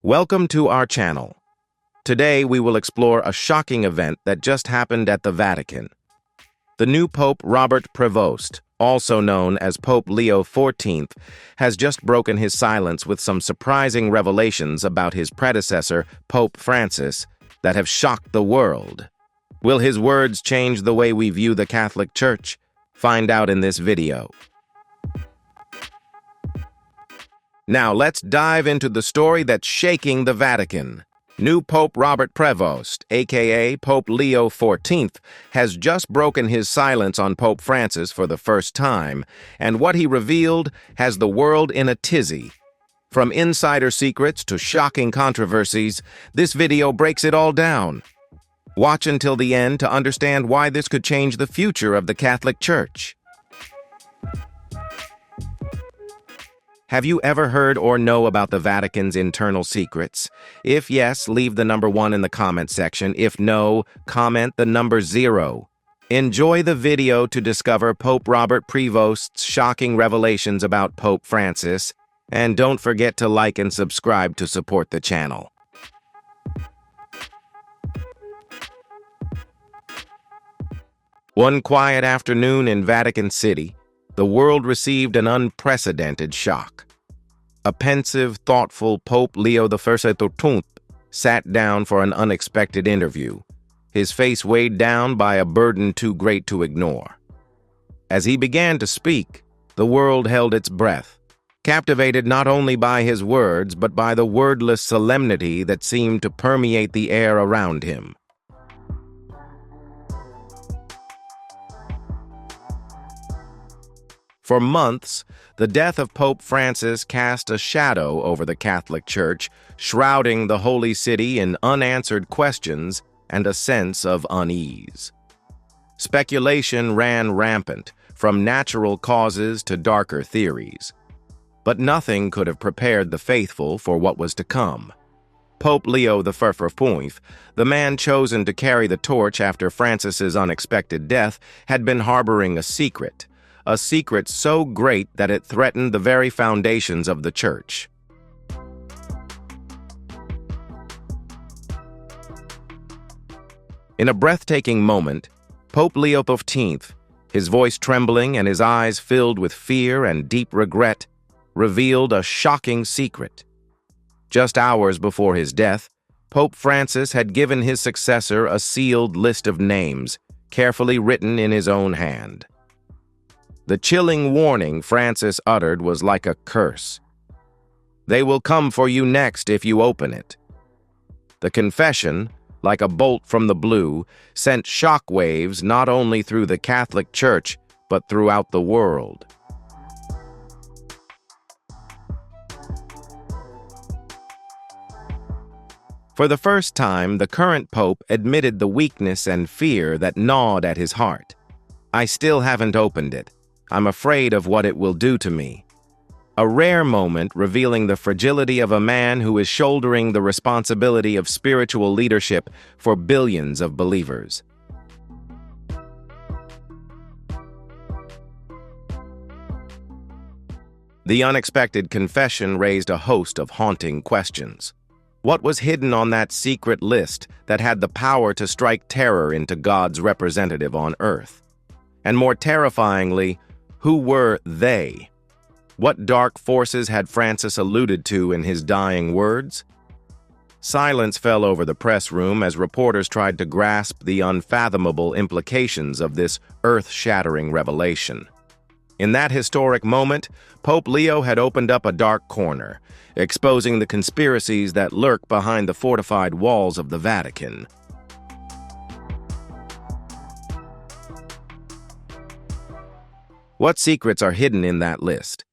Welcome to our channel. Today we will explore a shocking event that just happened at the Vatican. The new Pope Robert Prevoste, also known as Pope Leo XIV, has just broken his silence with some surprising revelations about his predecessor, Pope Francis, that have shocked the world. Will his words change the way we view the Catholic Church? Find out in this video. Now let's dive into the story that's shaking the Vatican. New Pope Robert Prevoste, aka Pope Leo XIV, has just broken his silence on Pope Francis for the first time, and what he revealed has the world in a tizzy. From insider secrets to shocking controversies, this video breaks it all down. Watch until the end to understand why this could change the future of the Catholic Church. Have you ever heard or know about the Vatican's internal secrets? If yes, leave the number 1 in the comment section. If no, comment the number 0. Enjoy the video to discover Pope Robert Prevoste's shocking revelations about Pope Francis, and don't forget to like and subscribe to support the channel. One quiet afternoon in Vatican City, the world received an unprecedented shock. A pensive, thoughtful Pope Leo XIV sat down for an unexpected interview, his face weighed down by a burden too great to ignore. As he began to speak, the world held its breath, captivated not only by his words but by the wordless solemnity that seemed to permeate the air around him. For months, the death of Pope Francis cast a shadow over the Catholic Church, shrouding the Holy City in unanswered questions and a sense of unease. Speculation ran rampant, from natural causes to darker theories. But nothing could have prepared the faithful for what was to come. Pope Leo XIV, the man chosen to carry the torch after Francis's unexpected death, had been harboring a secret so great that it threatened the very foundations of the Church. In a breathtaking moment, Pope Leo XIV, his voice trembling and his eyes filled with fear and deep regret, revealed a shocking secret. Just hours before his death, Pope Francis had given his successor a sealed list of names, carefully written in his own hand. The chilling warning Francis uttered was like a curse. "They will come for you next if you open it." The confession, like a bolt from the blue, sent shockwaves not only through the Catholic Church, but throughout the world. For the first time, the current pope admitted the weakness and fear that gnawed at his heart. "I still haven't opened it. I'm afraid of what it will do to me." A rare moment revealing the fragility of a man who is shouldering the responsibility of spiritual leadership for billions of believers. The unexpected confession raised a host of haunting questions. What was hidden on that secret list that had the power to strike terror into God's representative on earth? And more terrifyingly, who were they? What dark forces had Francis alluded to in his dying words? Silence fell over the press room as reporters tried to grasp the unfathomable implications of this earth-shattering revelation. In that historic moment, Pope Leo had opened up a dark corner, exposing the conspiracies that lurk behind the fortified walls of the Vatican. What secrets are hidden in that list?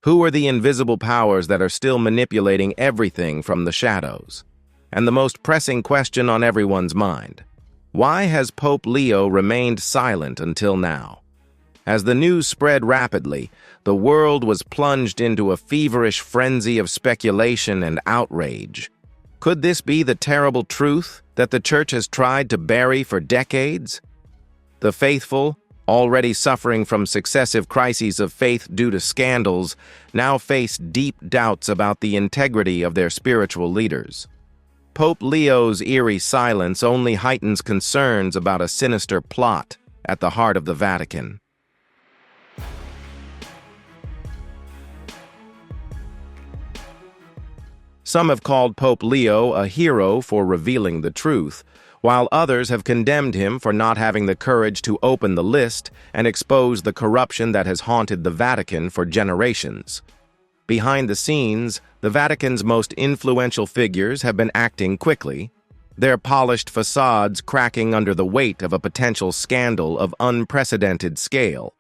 Who are the invisible powers that are still manipulating everything from the shadows? And the most pressing question on everyone's mind: why has Pope Leo remained silent until now? As the news spread rapidly, the world was plunged into a feverish frenzy of speculation and outrage. Could this be the terrible truth that the Church has tried to bury for decades? The faithful, already suffering from successive crises of faith due to scandals, now face deep doubts about the integrity of their spiritual leaders. Pope Leo's eerie silence only heightens concerns about a sinister plot at the heart of the Vatican. Some have called Pope Leo a hero for revealing the truth, while others have condemned him for not having the courage to open the list and expose the corruption that has haunted the Vatican for generations. Behind the scenes, the Vatican's most influential figures have been acting quickly, their polished facades cracking under the weight of a potential scandal of unprecedented scale.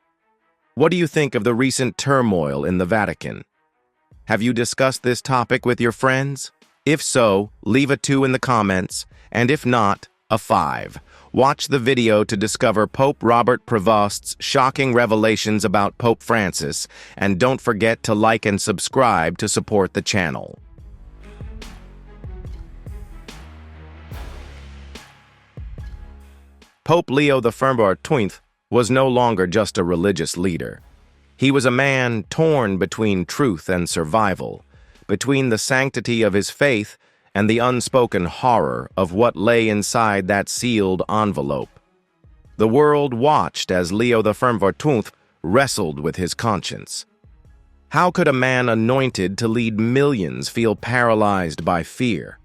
What do you think of the recent turmoil in the Vatican? Have you discussed this topic with your friends? If so, leave a 2 in the comments, and if not, a 5. Watch the video to discover Pope Robert Prevoste's shocking revelations about Pope Francis, and don't forget to like and subscribe to support the channel. Pope Leo XIV was no longer just a religious leader. He was a man torn between truth and survival, between the sanctity of his faith and the unspoken horror of what lay inside that sealed envelope. The world watched as Leo XIV wrestled with his conscience. How could a man anointed to lead millions feel paralyzed by fear?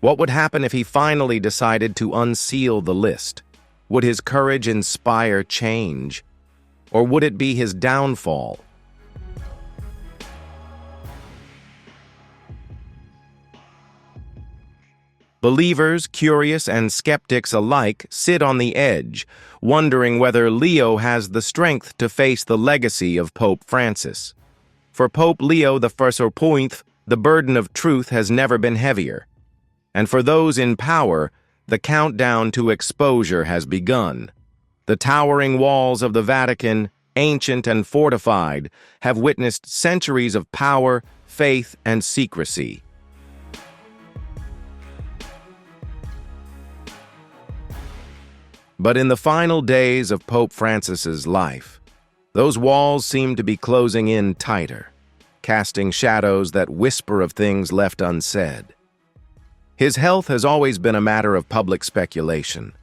What would happen if he finally decided to unseal the list? Would his courage inspire change? Or would it be his downfall? Believers, curious, and skeptics alike sit on the edge, wondering whether Leo has the strength to face the legacy of Pope Francis. For Pope Leo XIV, the burden of truth has never been heavier. And for those in power, the countdown to exposure has begun. The towering walls of the Vatican, ancient and fortified, have witnessed centuries of power, faith, and secrecy. But in the final days of Pope Francis's life, those walls seem to be closing in tighter, casting shadows that whisper of things left unsaid. His health has always been a matter of public speculation,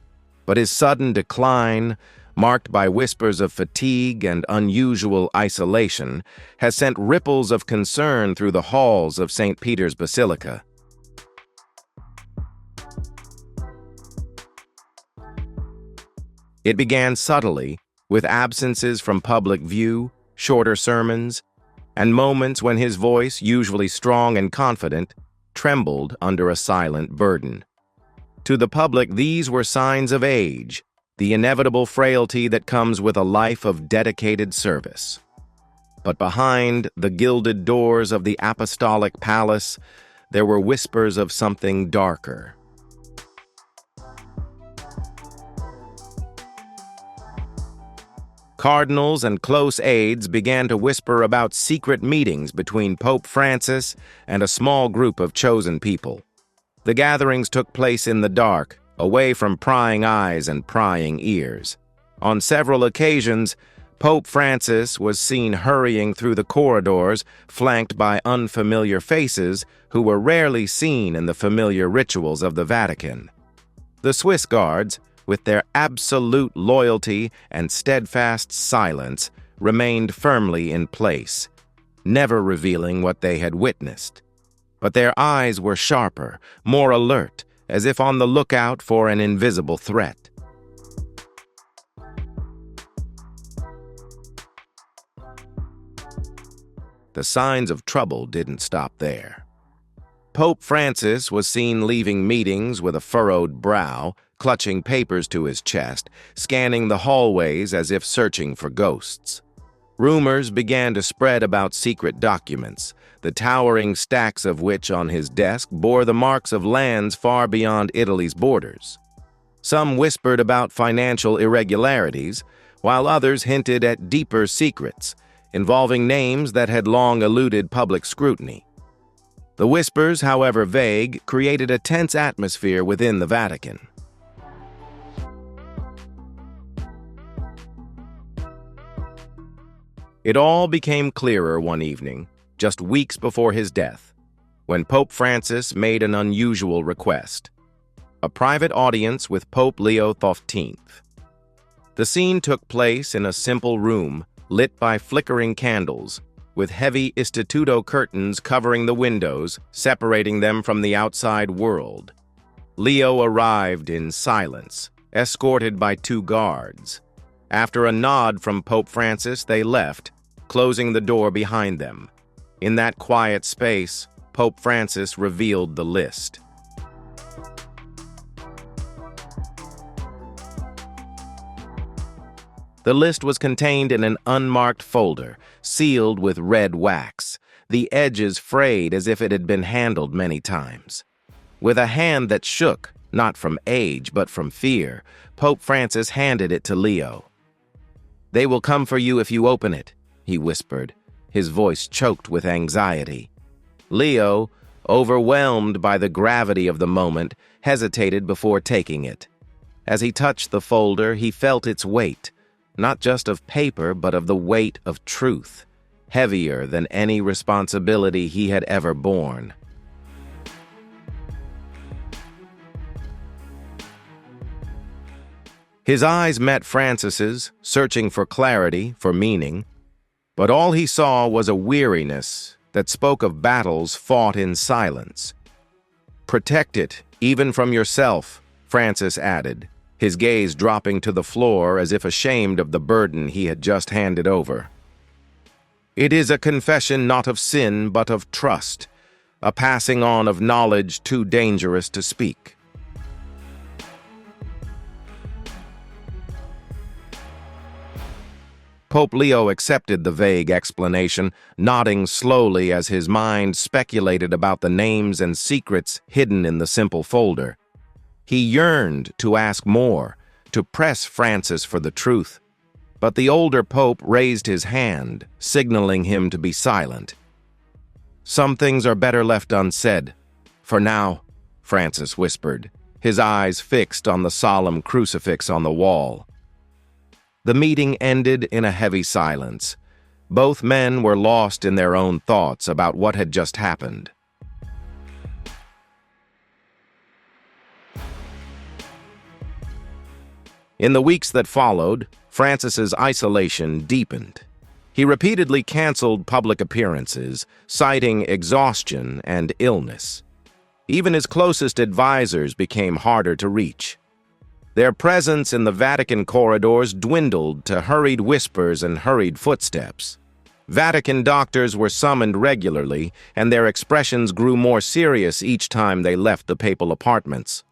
but his sudden decline, marked by whispers of fatigue and unusual isolation, has sent ripples of concern through the halls of St. Peter's Basilica. It began subtly, with absences from public view, shorter sermons, and moments when his voice, usually strong and confident, trembled under a silent burden. To the public, these were signs of age, the inevitable frailty that comes with a life of dedicated service. But behind the gilded doors of the apostolic palace, there were whispers of something darker. Cardinals and close aides began to whisper about secret meetings between Pope Francis and a small group of chosen people. The gatherings took place in the dark, away from prying eyes and prying ears. On several occasions, Pope Francis was seen hurrying through the corridors, flanked by unfamiliar faces who were rarely seen in the familiar rituals of the Vatican. The Swiss guards, with their absolute loyalty and steadfast silence, remained firmly in place, never revealing what they had witnessed. But their eyes were sharper, more alert, as if on the lookout for an invisible threat. The signs of trouble didn't stop there. Pope Francis was seen leaving meetings with a furrowed brow, clutching papers to his chest, scanning the hallways as if searching for ghosts. Rumors began to spread about secret documents, the towering stacks of which on his desk bore the marks of lands far beyond Italy's borders. Some whispered about financial irregularities, while others hinted at deeper secrets, involving names that had long eluded public scrutiny. The whispers, however vague, created a tense atmosphere within the Vatican. It all became clearer one evening, just weeks before his death, when Pope Francis made an unusual request: a private audience with Pope Leo XIII. The scene took place in a simple room lit by flickering candles, with heavy istituto curtains covering the windows, separating them from the outside world. Leo arrived in silence, escorted by 2 guards. After a nod from Pope Francis, they left, closing the door behind them. In that quiet space, Pope Francis revealed the list. The list was contained in an unmarked folder, sealed with red wax, the edges frayed as if it had been handled many times. With a hand that shook, not from age but from fear, Pope Francis handed it to Leo. "They will come for you if you open it," he whispered, his voice choked with anxiety. Leo, overwhelmed by the gravity of the moment, hesitated before taking it. As he touched the folder, he felt its weight, not just of paper, but of the weight of truth, heavier than any responsibility he had ever borne. His eyes met Francis's, searching for clarity, for meaning, but all he saw was a weariness that spoke of battles fought in silence. "Protect it, even from yourself," Francis added, his gaze dropping to the floor as if ashamed of the burden he had just handed over. "It is a confession not of sin but of trust, a passing on of knowledge too dangerous to speak." Pope Leo accepted the vague explanation, nodding slowly as his mind speculated about the names and secrets hidden in the simple folder. He yearned to ask more, to press Francis for the truth, but the older pope raised his hand, signaling him to be silent. "Some things are better left unsaid. For now," Francis whispered, his eyes fixed on the solemn crucifix on the wall. The meeting ended in a heavy silence. Both men were lost in their own thoughts about what had just happened. In the weeks that followed, Francis's isolation deepened. He repeatedly canceled public appearances, citing exhaustion and illness. Even his closest advisors became harder to reach. Their presence in the Vatican corridors dwindled to hurried whispers and hurried footsteps. Vatican doctors were summoned regularly, and their expressions grew more serious each time they left the papal apartments.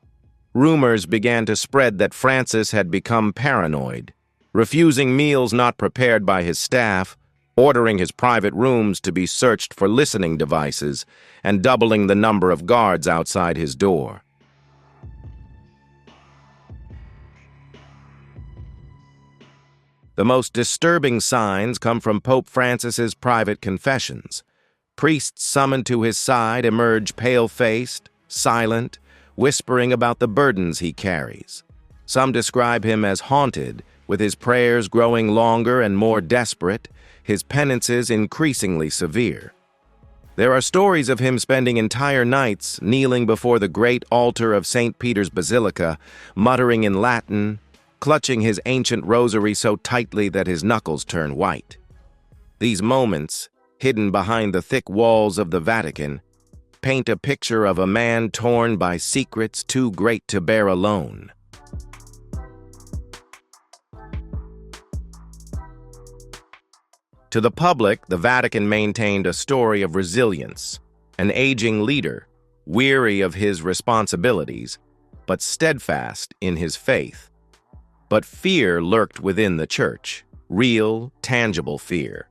Rumors began to spread that Francis had become paranoid, refusing meals not prepared by his staff, ordering his private rooms to be searched for listening devices, and doubling the number of guards outside his door. The most disturbing signs come from Pope Francis's private confessions. Priests summoned to his side emerge pale-faced, silent, whispering about the burdens he carries. Some describe him as haunted, with his prayers growing longer and more desperate, his penances increasingly severe. There are stories of him spending entire nights kneeling before the great altar of St. Peter's Basilica, muttering in Latin, clutching his ancient rosary so tightly that his knuckles turn white. These moments, hidden behind the thick walls of the Vatican, paint a picture of a man torn by secrets too great to bear alone. To the public, the Vatican maintained a story of resilience, an aging leader, weary of his responsibilities, but steadfast in his faith. But fear lurked within the church, real, tangible fear.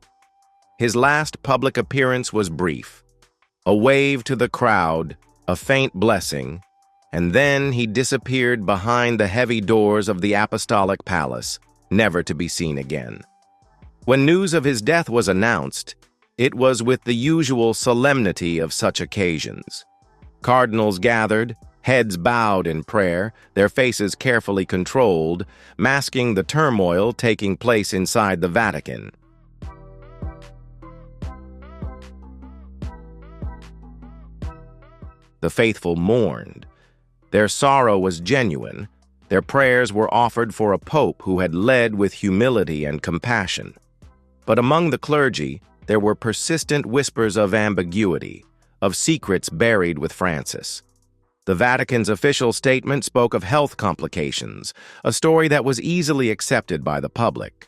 His last public appearance was brief. A wave to the crowd, a faint blessing, and then he disappeared behind the heavy doors of the Apostolic Palace, never to be seen again. When news of his death was announced, it was with the usual solemnity of such occasions. Cardinals gathered, heads bowed in prayer, their faces carefully controlled, masking the turmoil taking place inside the Vatican. The faithful mourned. Their sorrow was genuine. Their prayers were offered for a pope who had led with humility and compassion. But among the clergy, there were persistent whispers of ambiguity, of secrets buried with Francis. The Vatican's official statement spoke of health complications, a story that was easily accepted by the public.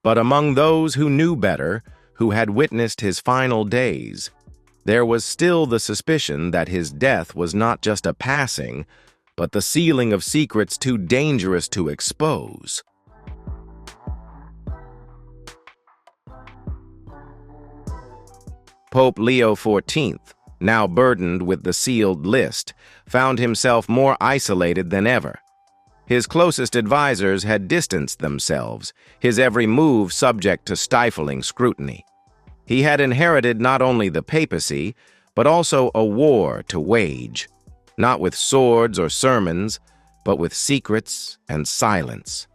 But among those who knew better, who had witnessed his final days, there was still the suspicion that his death was not just a passing, but the sealing of secrets too dangerous to expose. Pope Leo XIV, now burdened with the sealed list, found himself more isolated than ever. His closest advisors had distanced themselves, his every move subject to stifling scrutiny. He had inherited not only the papacy, but also a war to wage, not with swords or sermons, but with secrets and silence.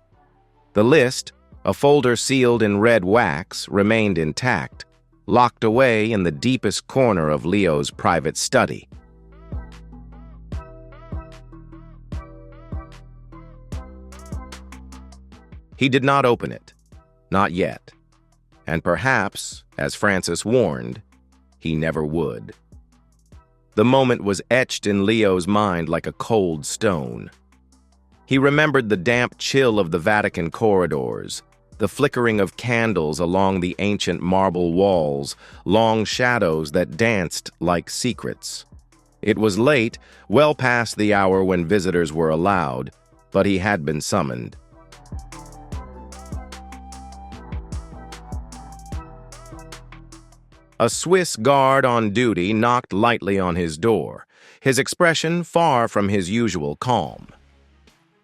The list, a folder sealed in red wax, remained intact, locked away in the deepest corner of Leo's private study. He did not open it, not yet, and perhaps, as Francis warned, he never would. The moment was etched in Leo's mind like a cold stone. He remembered the damp chill of the Vatican corridors, the flickering of candles along the ancient marble walls, long shadows that danced like secrets. It was late, well past the hour when visitors were allowed, but he had been summoned. A Swiss guard on duty knocked lightly on his door, his expression far from his usual calm.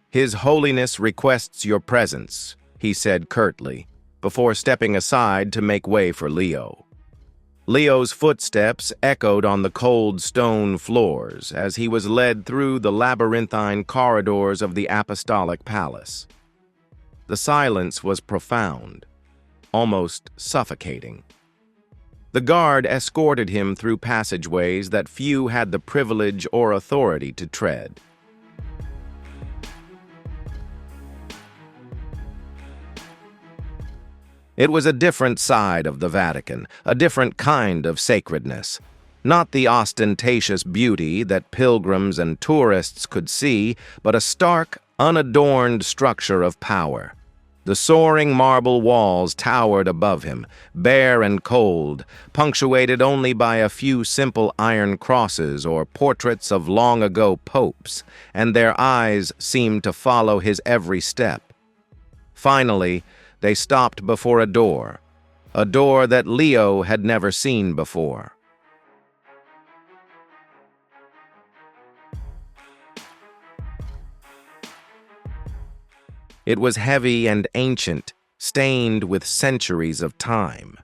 "His Holiness requests your presence," he said curtly, before stepping aside to make way for Leo. Leo's footsteps echoed on the cold stone floors as he was led through the labyrinthine corridors of the Apostolic Palace. The silence was profound, almost suffocating. The guard escorted him through passageways that few had the privilege or authority to tread. It was a different side of the Vatican, a different kind of sacredness. Not the ostentatious beauty that pilgrims and tourists could see, but a stark, unadorned structure of power. The soaring marble walls towered above him, bare and cold, punctuated only by a few simple iron crosses or portraits of long-ago popes, and their eyes seemed to follow his every step. Finally, they stopped before a door that Leo had never seen before. It was heavy and ancient, stained with centuries of time.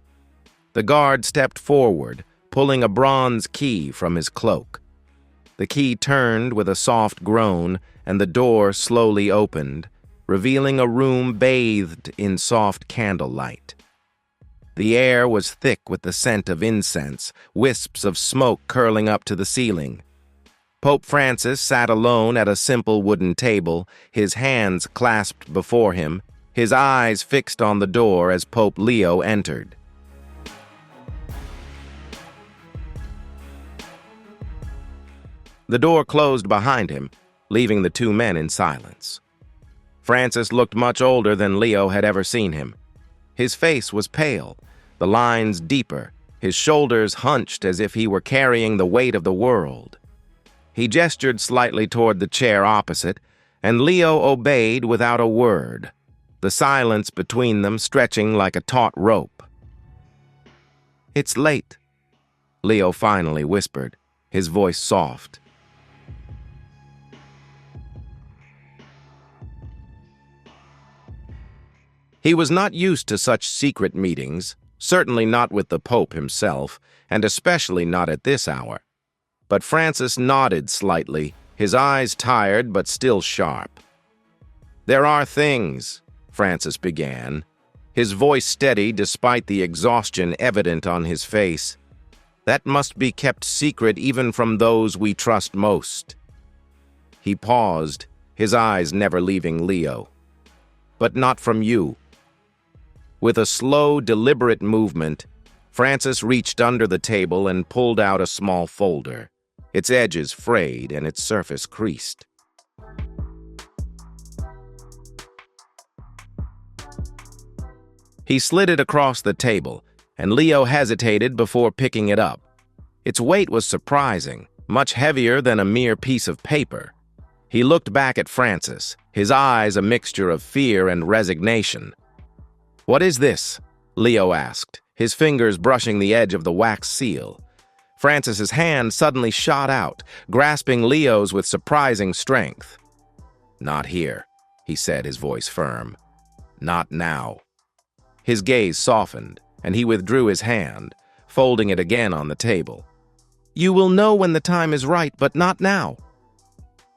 The guard stepped forward, pulling a bronze key from his cloak. The key turned with a soft groan, and the door slowly opened, revealing a room bathed in soft candlelight. The air was thick with the scent of incense, wisps of smoke curling up to the ceiling. Pope Francis sat alone at a simple wooden table, his hands clasped before him, his eyes fixed on the door as Pope Leo entered. The door closed behind him, leaving the two men in silence. Francis looked much older than Leo had ever seen him. His face was pale, the lines deeper, his shoulders hunched as if he were carrying the weight of the world. He gestured slightly toward the chair opposite, and Leo obeyed without a word, the silence between them stretching like a taut rope. "It's late," Leo finally whispered, his voice soft. He was not used to such secret meetings, certainly not with the Pope himself, and especially not at this hour. But Francis nodded slightly, his eyes tired but still sharp. "There are things," Francis began, his voice steady despite the exhaustion evident on his face. That must be kept secret even from those we trust most." He paused, his eyes never leaving Leo. "But not from you." With a slow, deliberate movement, Francis reached under the table and pulled out a small folder, its edges frayed and its surface creased. He slid it across the table, and Leo hesitated before picking it up. Its weight was surprising, much heavier than a mere piece of paper. He looked back at Francis, his eyes a mixture of fear and resignation. "What is this?" Leo asked, his fingers brushing the edge of the wax seal. Francis's hand suddenly shot out, grasping Leo's with surprising strength. "Not here," he said, his voice firm. "Not now." His gaze softened, and he withdrew his hand, folding it again on the table. "You will know when the time is right, but not now."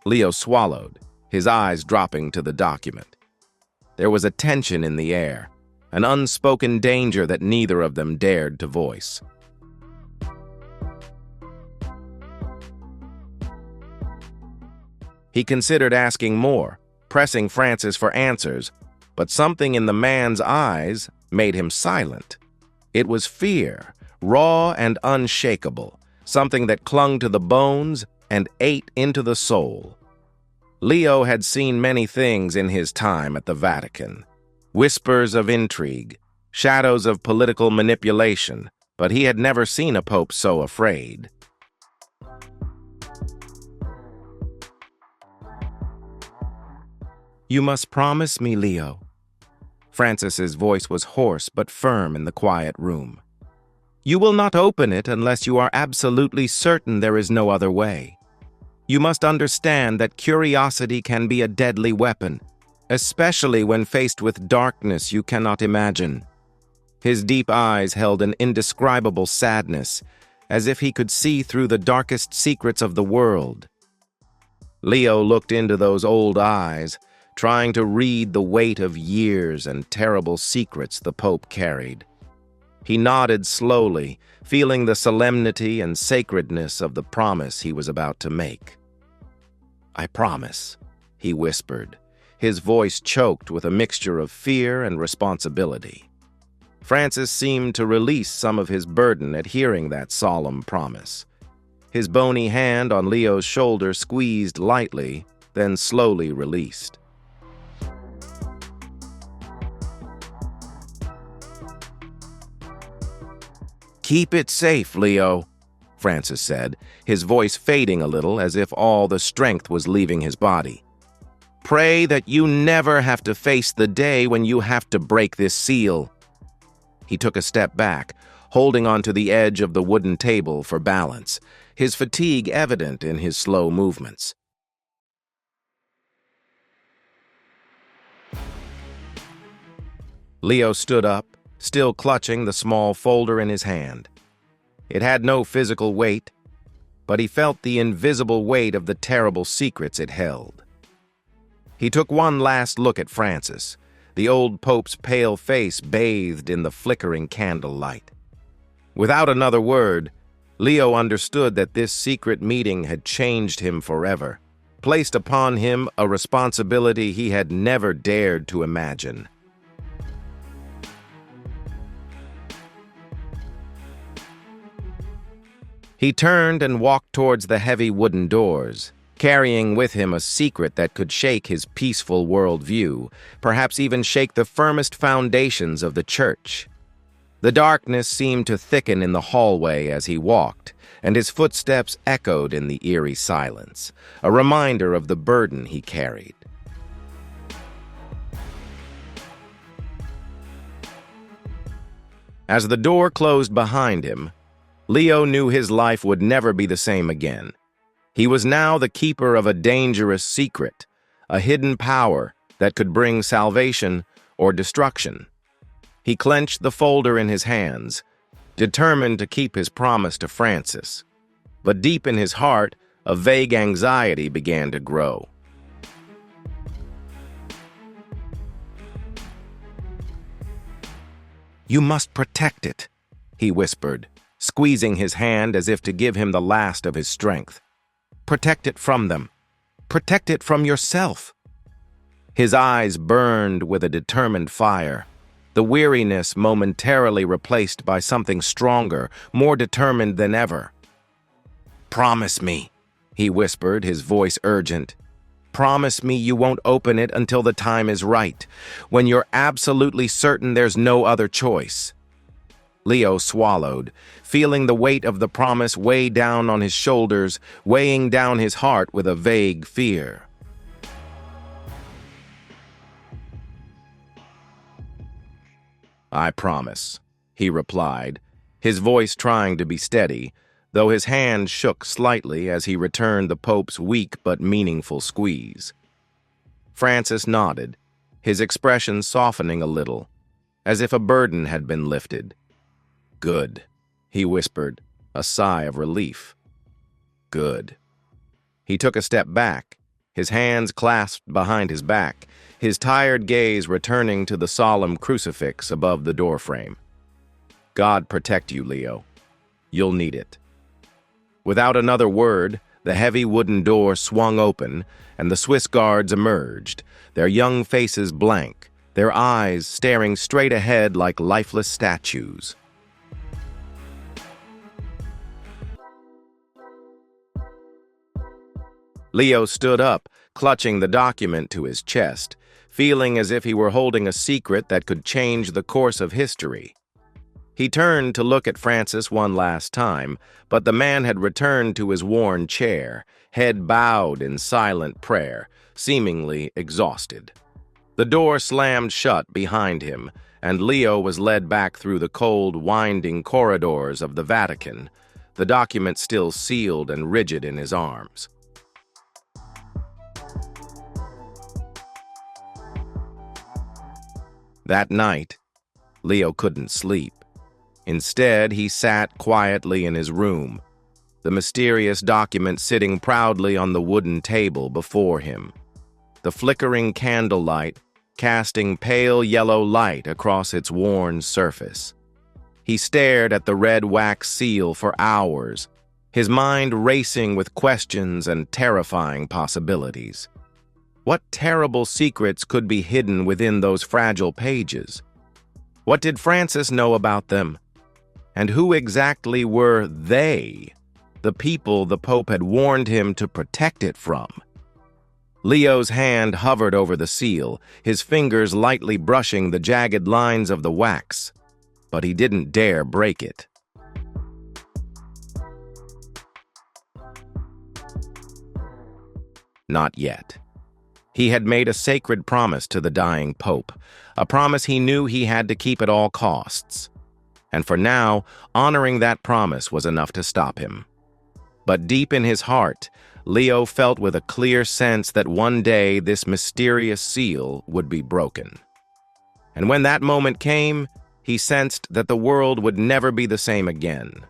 Leo swallowed, his eyes dropping to the document. There was a tension in the air, an unspoken danger that neither of them dared to voice. He considered asking more, pressing Francis for answers, but something in the man's eyes made him silent. It was fear, raw and unshakable, something that clung to the bones and ate into the soul. Leo had seen many things in his time at the Vatican. Whispers of intrigue, shadows of political manipulation, but he had never seen a pope so afraid. "You must promise me, Leo." Francis's voice was hoarse but firm in the quiet room. "You will not open it unless you are absolutely certain there is no other way. You must understand that curiosity can be a deadly weapon, especially when faced with darkness you cannot imagine." His deep eyes held an indescribable sadness, as if he could see through the darkest secrets of the world. Leo looked into those old eyes, trying to read the weight of years and terrible secrets the Pope carried. He nodded slowly, feeling the solemnity and sacredness of the promise he was about to make. "I promise," he whispered, his voice choked with a mixture of fear and responsibility. Francis seemed to release some of his burden at hearing that solemn promise. His bony hand on Leo's shoulder squeezed lightly, then slowly released. "Keep it safe, Leo," Francis said, his voice fading a little as if all the strength was leaving his body. "Pray that you never have to face the day when you have to break this seal." He took a step back, holding onto the edge of the wooden table for balance, his fatigue evident in his slow movements. Leo stood up, still clutching the small folder in his hand. It had no physical weight, but he felt the invisible weight of the terrible secrets it held. He took one last look at Francis, the old Pope's pale face bathed in the flickering candlelight. Without another word, Leo understood that this secret meeting had changed him forever, placed upon him a responsibility he had never dared to imagine. He turned and walked towards the heavy wooden doors, carrying with him a secret that could shake his peaceful worldview, perhaps even shake the firmest foundations of the church. The darkness seemed to thicken in the hallway as he walked, and his footsteps echoed in the eerie silence, a reminder of the burden he carried. As the door closed behind him, Leo knew his life would never be the same again. He was now the keeper of a dangerous secret, a hidden power that could bring salvation or destruction. He clenched the folder in his hands, determined to keep his promise to Francis. But deep in his heart, a vague anxiety began to grow. "You must protect it," he whispered, squeezing his hand as if to give him the last of his strength. "Protect it from them. Protect it from yourself." His eyes burned with a determined fire, the weariness momentarily replaced by something stronger, more determined than ever. "Promise me," he whispered, his voice urgent. "Promise me you won't open it until the time is right, when you're absolutely certain there's no other choice." Leo swallowed, feeling the weight of the promise weigh down on his shoulders, weighing down his heart with a vague fear. "I promise," he replied, his voice trying to be steady, though his hand shook slightly as he returned the Pope's weak but meaningful squeeze. Francis nodded, his expression softening a little, as if a burden had been lifted. "Good," he whispered, a sigh of relief. "Good." He took a step back, his hands clasped behind his back, his tired gaze returning to the solemn crucifix above the doorframe. "God protect you, Leo. You'll need it." Without another word, the heavy wooden door swung open, and the Swiss guards emerged, their young faces blank, their eyes staring straight ahead like lifeless statues. Leo stood up, clutching the document to his chest, feeling as if he were holding a secret that could change the course of history. He turned to look at Francis one last time, but the man had returned to his worn chair, head bowed in silent prayer, seemingly exhausted. The door slammed shut behind him, and Leo was led back through the cold, winding corridors of the Vatican, the document still sealed and rigid in his arms. That night, Leo couldn't sleep. Instead, he sat quietly in his room, the mysterious document sitting proudly on the wooden table before him, the flickering candlelight casting pale yellow light across its worn surface. He stared at the red wax seal for hours, his mind racing with questions and terrifying possibilities. What terrible secrets could be hidden within those fragile pages? What did Francis know about them? And who exactly were they, the people the Pope had warned him to protect it from? Leo's hand hovered over the seal, his fingers lightly brushing the jagged lines of the wax, but he didn't dare break it. Not yet. He had made a sacred promise to the dying Pope, a promise he knew he had to keep at all costs. And for now, honoring that promise was enough to stop him. But deep in his heart, Leo felt with a clear sense that one day this mysterious seal would be broken. And when that moment came, he sensed that the world would never be the same again.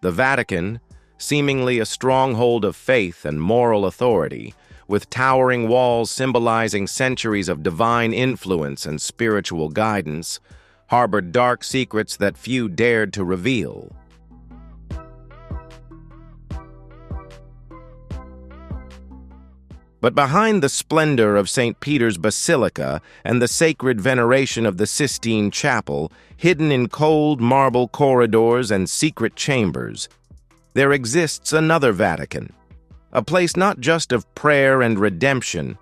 The Vatican, seemingly a stronghold of faith and moral authority, with towering walls symbolizing centuries of divine influence and spiritual guidance, harbored dark secrets that few dared to reveal. But behind the splendor of St. Peter's Basilica and the sacred veneration of the Sistine Chapel, hidden in cold marble corridors and secret chambers, there exists another Vatican, a place not just of prayer and redemption,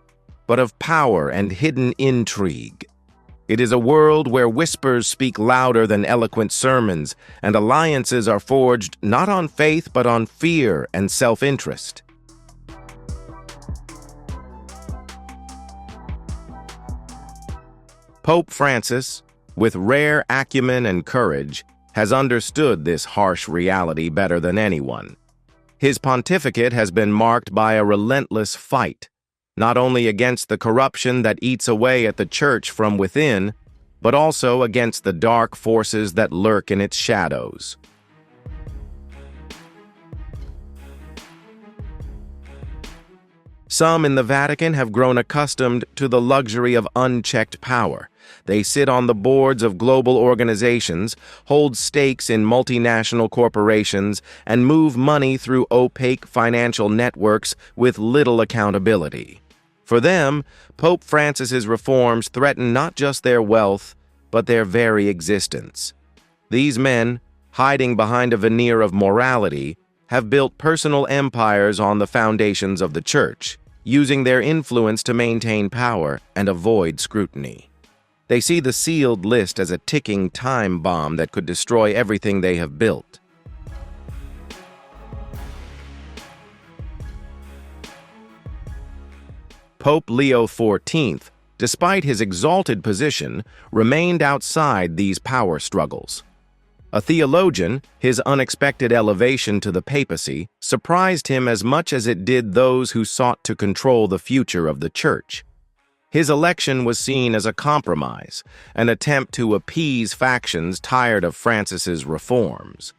but of power and hidden intrigue. It is a world where whispers speak louder than eloquent sermons, and alliances are forged not on faith but on fear and self-interest. Pope Francis, with rare acumen and courage, has understood this harsh reality better than anyone. His pontificate has been marked by a relentless fight, not only against the corruption that eats away at the Church from within, but also against the dark forces that lurk in its shadows. Some in the Vatican have grown accustomed to the luxury of unchecked power, They sit on the boards of global organizations, hold stakes in multinational corporations, and move money through opaque financial networks with little accountability. For them, Pope Francis's reforms threaten not just their wealth, but their very existence. These men, hiding behind a veneer of morality, have built personal empires on the foundations of the Church, using their influence to maintain power and avoid scrutiny. They see the sealed list as a ticking time bomb that could destroy everything they have built. Pope Leo XIV, despite his exalted position, remained outside these power struggles. A theologian, his unexpected elevation to the papacy surprised him as much as it did those who sought to control the future of the Church. His election was seen as a compromise, an attempt to appease factions tired of Francis's reforms.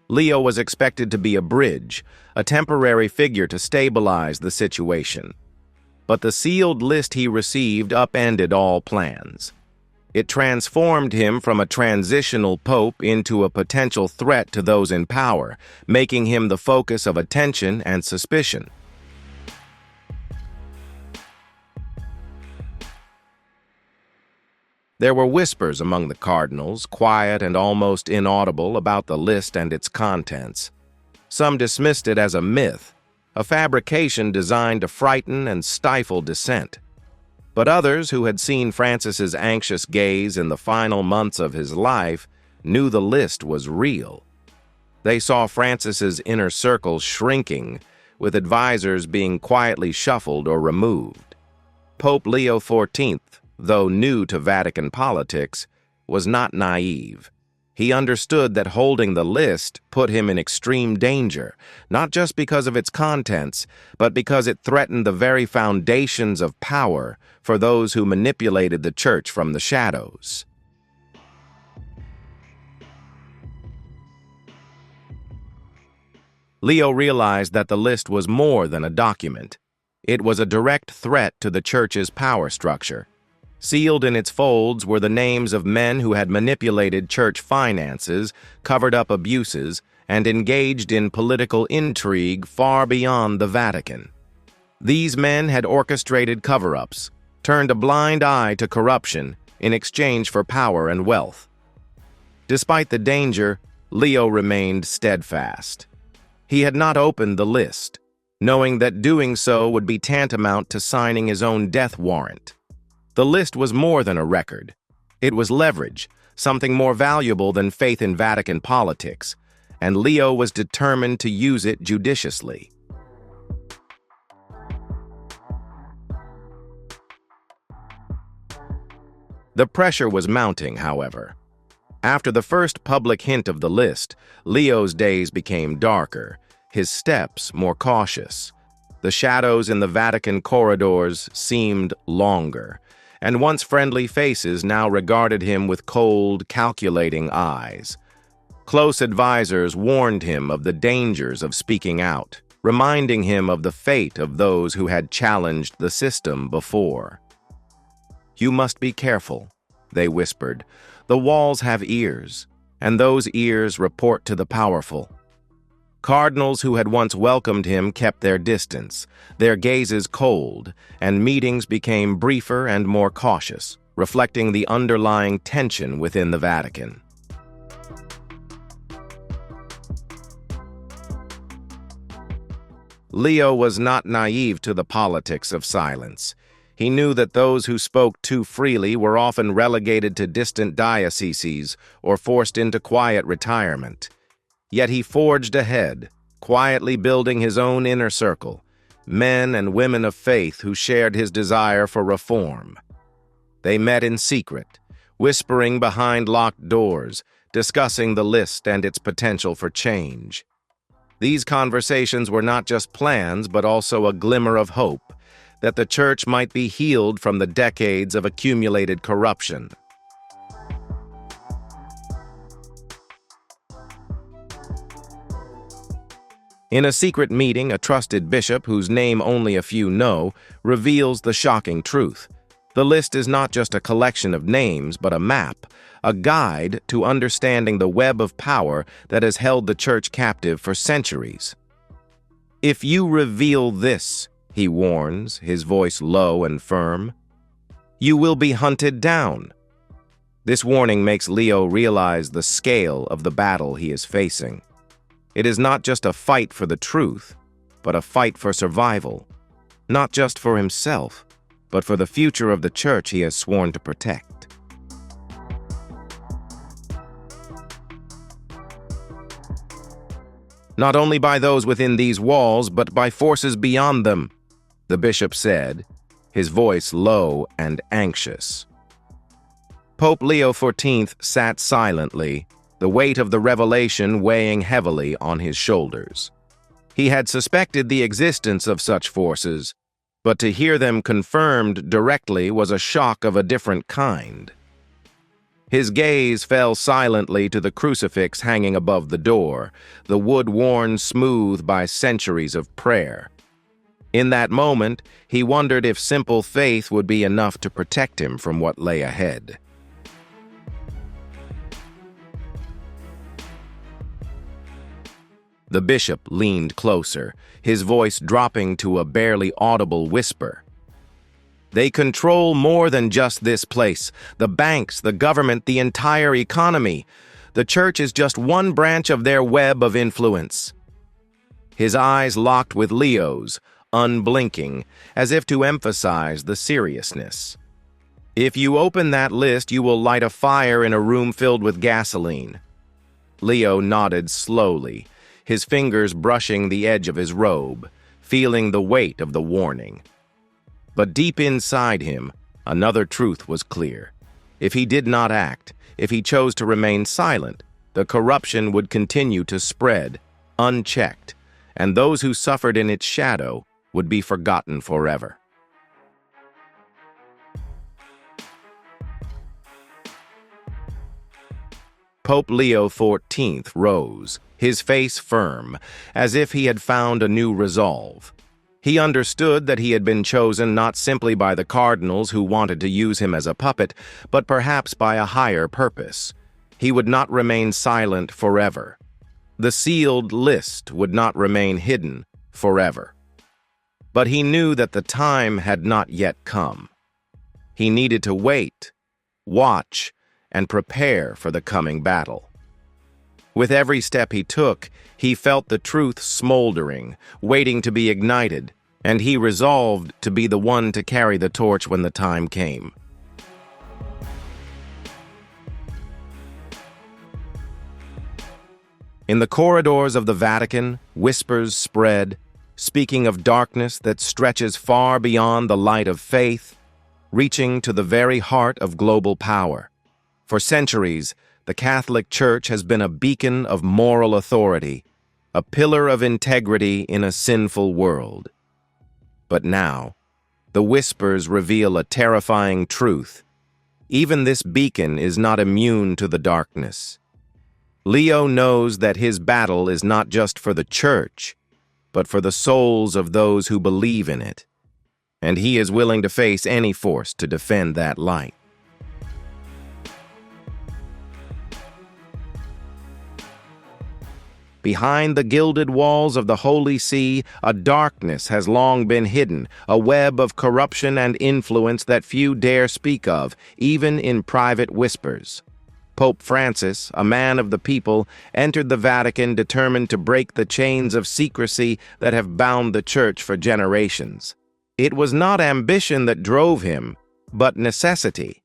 Leo was expected to be a bridge, a temporary figure to stabilize the situation. But the sealed list he received upended all plans. It transformed him from a transitional pope into a potential threat to those in power, making him the focus of attention and suspicion. There were whispers among the cardinals, quiet and almost inaudible, about the list and its contents. Some dismissed it as a myth, a fabrication designed to frighten and stifle dissent. But others, who had seen Francis's anxious gaze in the final months of his life, knew the list was real. They saw Francis's inner circle shrinking, with advisors being quietly shuffled or removed. Pope Leo XIV, though new to Vatican politics, was not naive. He understood that holding the list put him in extreme danger, not just because of its contents, but because it threatened the very foundations of power for those who manipulated the Church from the shadows. Leo realized that the list was more than a document. It was a direct threat to the Church's power structure. Sealed in its folds were the names of men who had manipulated church finances, covered up abuses, and engaged in political intrigue far beyond the Vatican. These men had orchestrated cover-ups, turned a blind eye to corruption in exchange for power and wealth. Despite the danger, Leo remained steadfast. He had not opened the list, knowing that doing so would be tantamount to signing his own death warrant. The list was more than a record. It was leverage, something more valuable than faith in Vatican politics, and Leo was determined to use it judiciously. The pressure was mounting, however. After the first public hint of the list, Leo's days became darker, his steps more cautious. The shadows in the Vatican corridors seemed longer, and once friendly faces now regarded him with cold, calculating eyes. Close advisors warned him of the dangers of speaking out, reminding him of the fate of those who had challenged the system before. "You must be careful," they whispered. "The walls have ears, and those ears report to the powerful." Cardinals who had once welcomed him kept their distance, their gazes cold, and meetings became briefer and more cautious, reflecting the underlying tension within the Vatican. Leo was not naive to the politics of silence. He knew that those who spoke too freely were often relegated to distant dioceses or forced into quiet retirement. Yet he forged ahead, quietly building his own inner circle, men and women of faith who shared his desire for reform. They met in secret, whispering behind locked doors, discussing the list and its potential for change. These conversations were not just plans, but also a glimmer of hope that the Church might be healed from the decades of accumulated corruption. In a secret meeting, a trusted bishop, whose name only a few know, reveals the shocking truth. The list is not just a collection of names, but a map, a guide to understanding the web of power that has held the Church captive for centuries. "If you reveal this," he warns, his voice low and firm, "you will be hunted down." This warning makes Leo realize the scale of the battle he is facing. It is not just a fight for the truth, but a fight for survival, not just for himself, but for the future of the Church he has sworn to protect. "Not only by those within these walls, but by forces beyond them," the bishop said, his voice low and anxious. Pope Leo XIV sat silently, the weight of the revelation weighing heavily on his shoulders. He had suspected the existence of such forces, but to hear them confirmed directly was a shock of a different kind. His gaze fell silently to the crucifix hanging above the door, the wood worn smooth by centuries of prayer. In that moment, he wondered if simple faith would be enough to protect him from what lay ahead. The bishop leaned closer, his voice dropping to a barely audible whisper. "They control more than just this place. The banks, the government, the entire economy. The Church is just one branch of their web of influence." His eyes locked with Leo's, unblinking, as if to emphasize the seriousness. "If you open that list, you will light a fire in a room filled with gasoline." Leo nodded slowly, his fingers brushing the edge of his robe, feeling the weight of the warning. But deep inside him, another truth was clear. If he did not act, if he chose to remain silent, the corruption would continue to spread, unchecked, and those who suffered in its shadow would be forgotten forever. Pope Leo XIV rose, his face firm, as if he had found a new resolve. He understood that he had been chosen not simply by the cardinals who wanted to use him as a puppet, but perhaps by a higher purpose. He would not remain silent forever. The sealed list would not remain hidden forever. But he knew that the time had not yet come. He needed to wait, watch, and prepare for the coming battle. With every step he took, he felt the truth smoldering, waiting to be ignited, and he resolved to be the one to carry the torch when the time came. In the corridors of the Vatican, whispers spread, speaking of darkness that stretches far beyond the light of faith, reaching to the very heart of global power. For centuries, the Catholic Church has been a beacon of moral authority, a pillar of integrity in a sinful world. But now, the whispers reveal a terrifying truth. Even this beacon is not immune to the darkness. Leo knows that his battle is not just for the Church, but for the souls of those who believe in it, and he is willing to face any force to defend that light. Behind the gilded walls of the Holy See, a darkness has long been hidden, a web of corruption and influence that few dare speak of, even in private whispers. Pope Francis, a man of the people, entered the Vatican determined to break the chains of secrecy that have bound the Church for generations. It was not ambition that drove him, but necessity.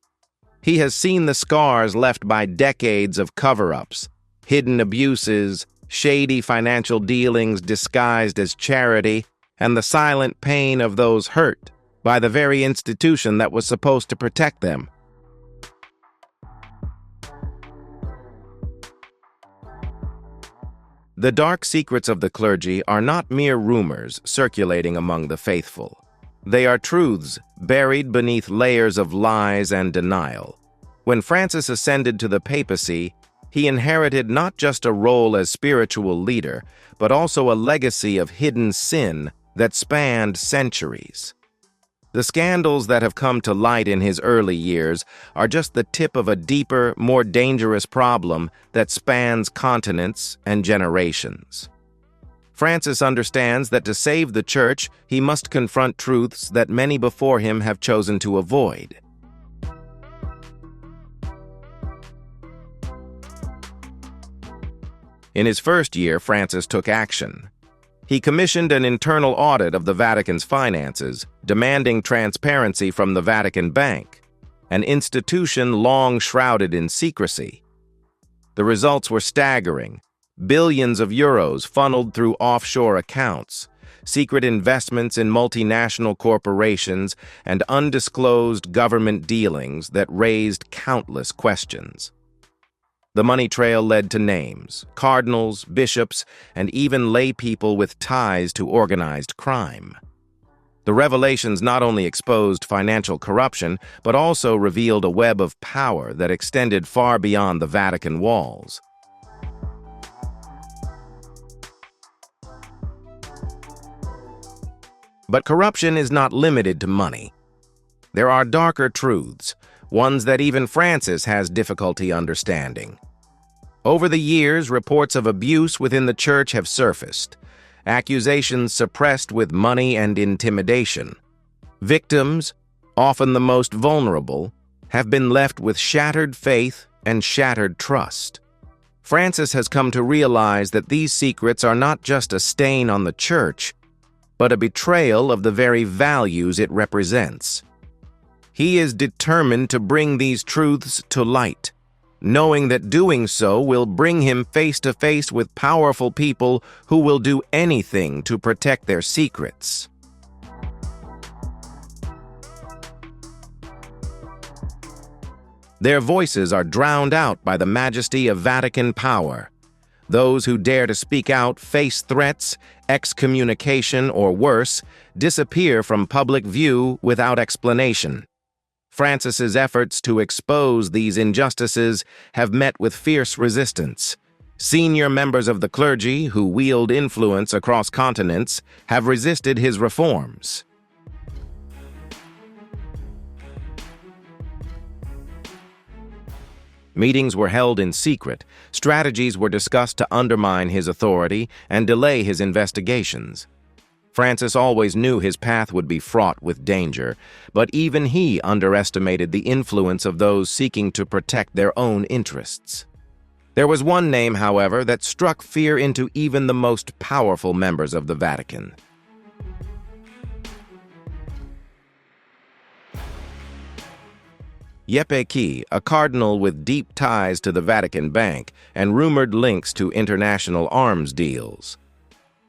He has seen the scars left by decades of cover-ups, hidden abuses, shady financial dealings disguised as charity, and the silent pain of those hurt by the very institution that was supposed to protect them. The dark secrets of the clergy are not mere rumors circulating among the faithful. They are truths buried beneath layers of lies and denial. When Francis ascended to the papacy, he inherited not just a role as spiritual leader, but also a legacy of hidden sin that spanned centuries. The scandals that have come to light in his early years are just the tip of a deeper, more dangerous problem that spans continents and generations. Francis understands that to save the Church, he must confront truths that many before him have chosen to avoid. In his first year, Francis took action. He commissioned an internal audit of the Vatican's finances, demanding transparency from the Vatican Bank, an institution long shrouded in secrecy. The results were staggering. Billions of euros funneled through offshore accounts, secret investments in multinational corporations, and undisclosed government dealings that raised countless questions. The money trail led to names, cardinals, bishops, and even lay people with ties to organized crime. The revelations not only exposed financial corruption, but also revealed a web of power that extended far beyond the Vatican walls. But corruption is not limited to money. There are darker truths, ones that even Francis has difficulty understanding. Over the years, reports of abuse within the Church have surfaced, accusations suppressed with money and intimidation. Victims, often the most vulnerable, have been left with shattered faith and shattered trust. Francis has come to realize that these secrets are not just a stain on the Church, but a betrayal of the very values it represents. He is determined to bring these truths to light, knowing that doing so will bring him face to face with powerful people who will do anything to protect their secrets. Their voices are drowned out by the majesty of Vatican power. Those who dare to speak out face threats, excommunication, or worse, disappear from public view without explanation. Francis's efforts to expose these injustices have met with fierce resistance. Senior members of the clergy, who wield influence across continents, have resisted his reforms. Meetings were held in secret, strategies were discussed to undermine his authority and delay his investigations. Francis always knew his path would be fraught with danger, but even he underestimated the influence of those seeking to protect their own interests. There was one name, however, that struck fear into even the most powerful members of the Vatican. Key, a cardinal with deep ties to the Vatican Bank and rumored links to international arms deals.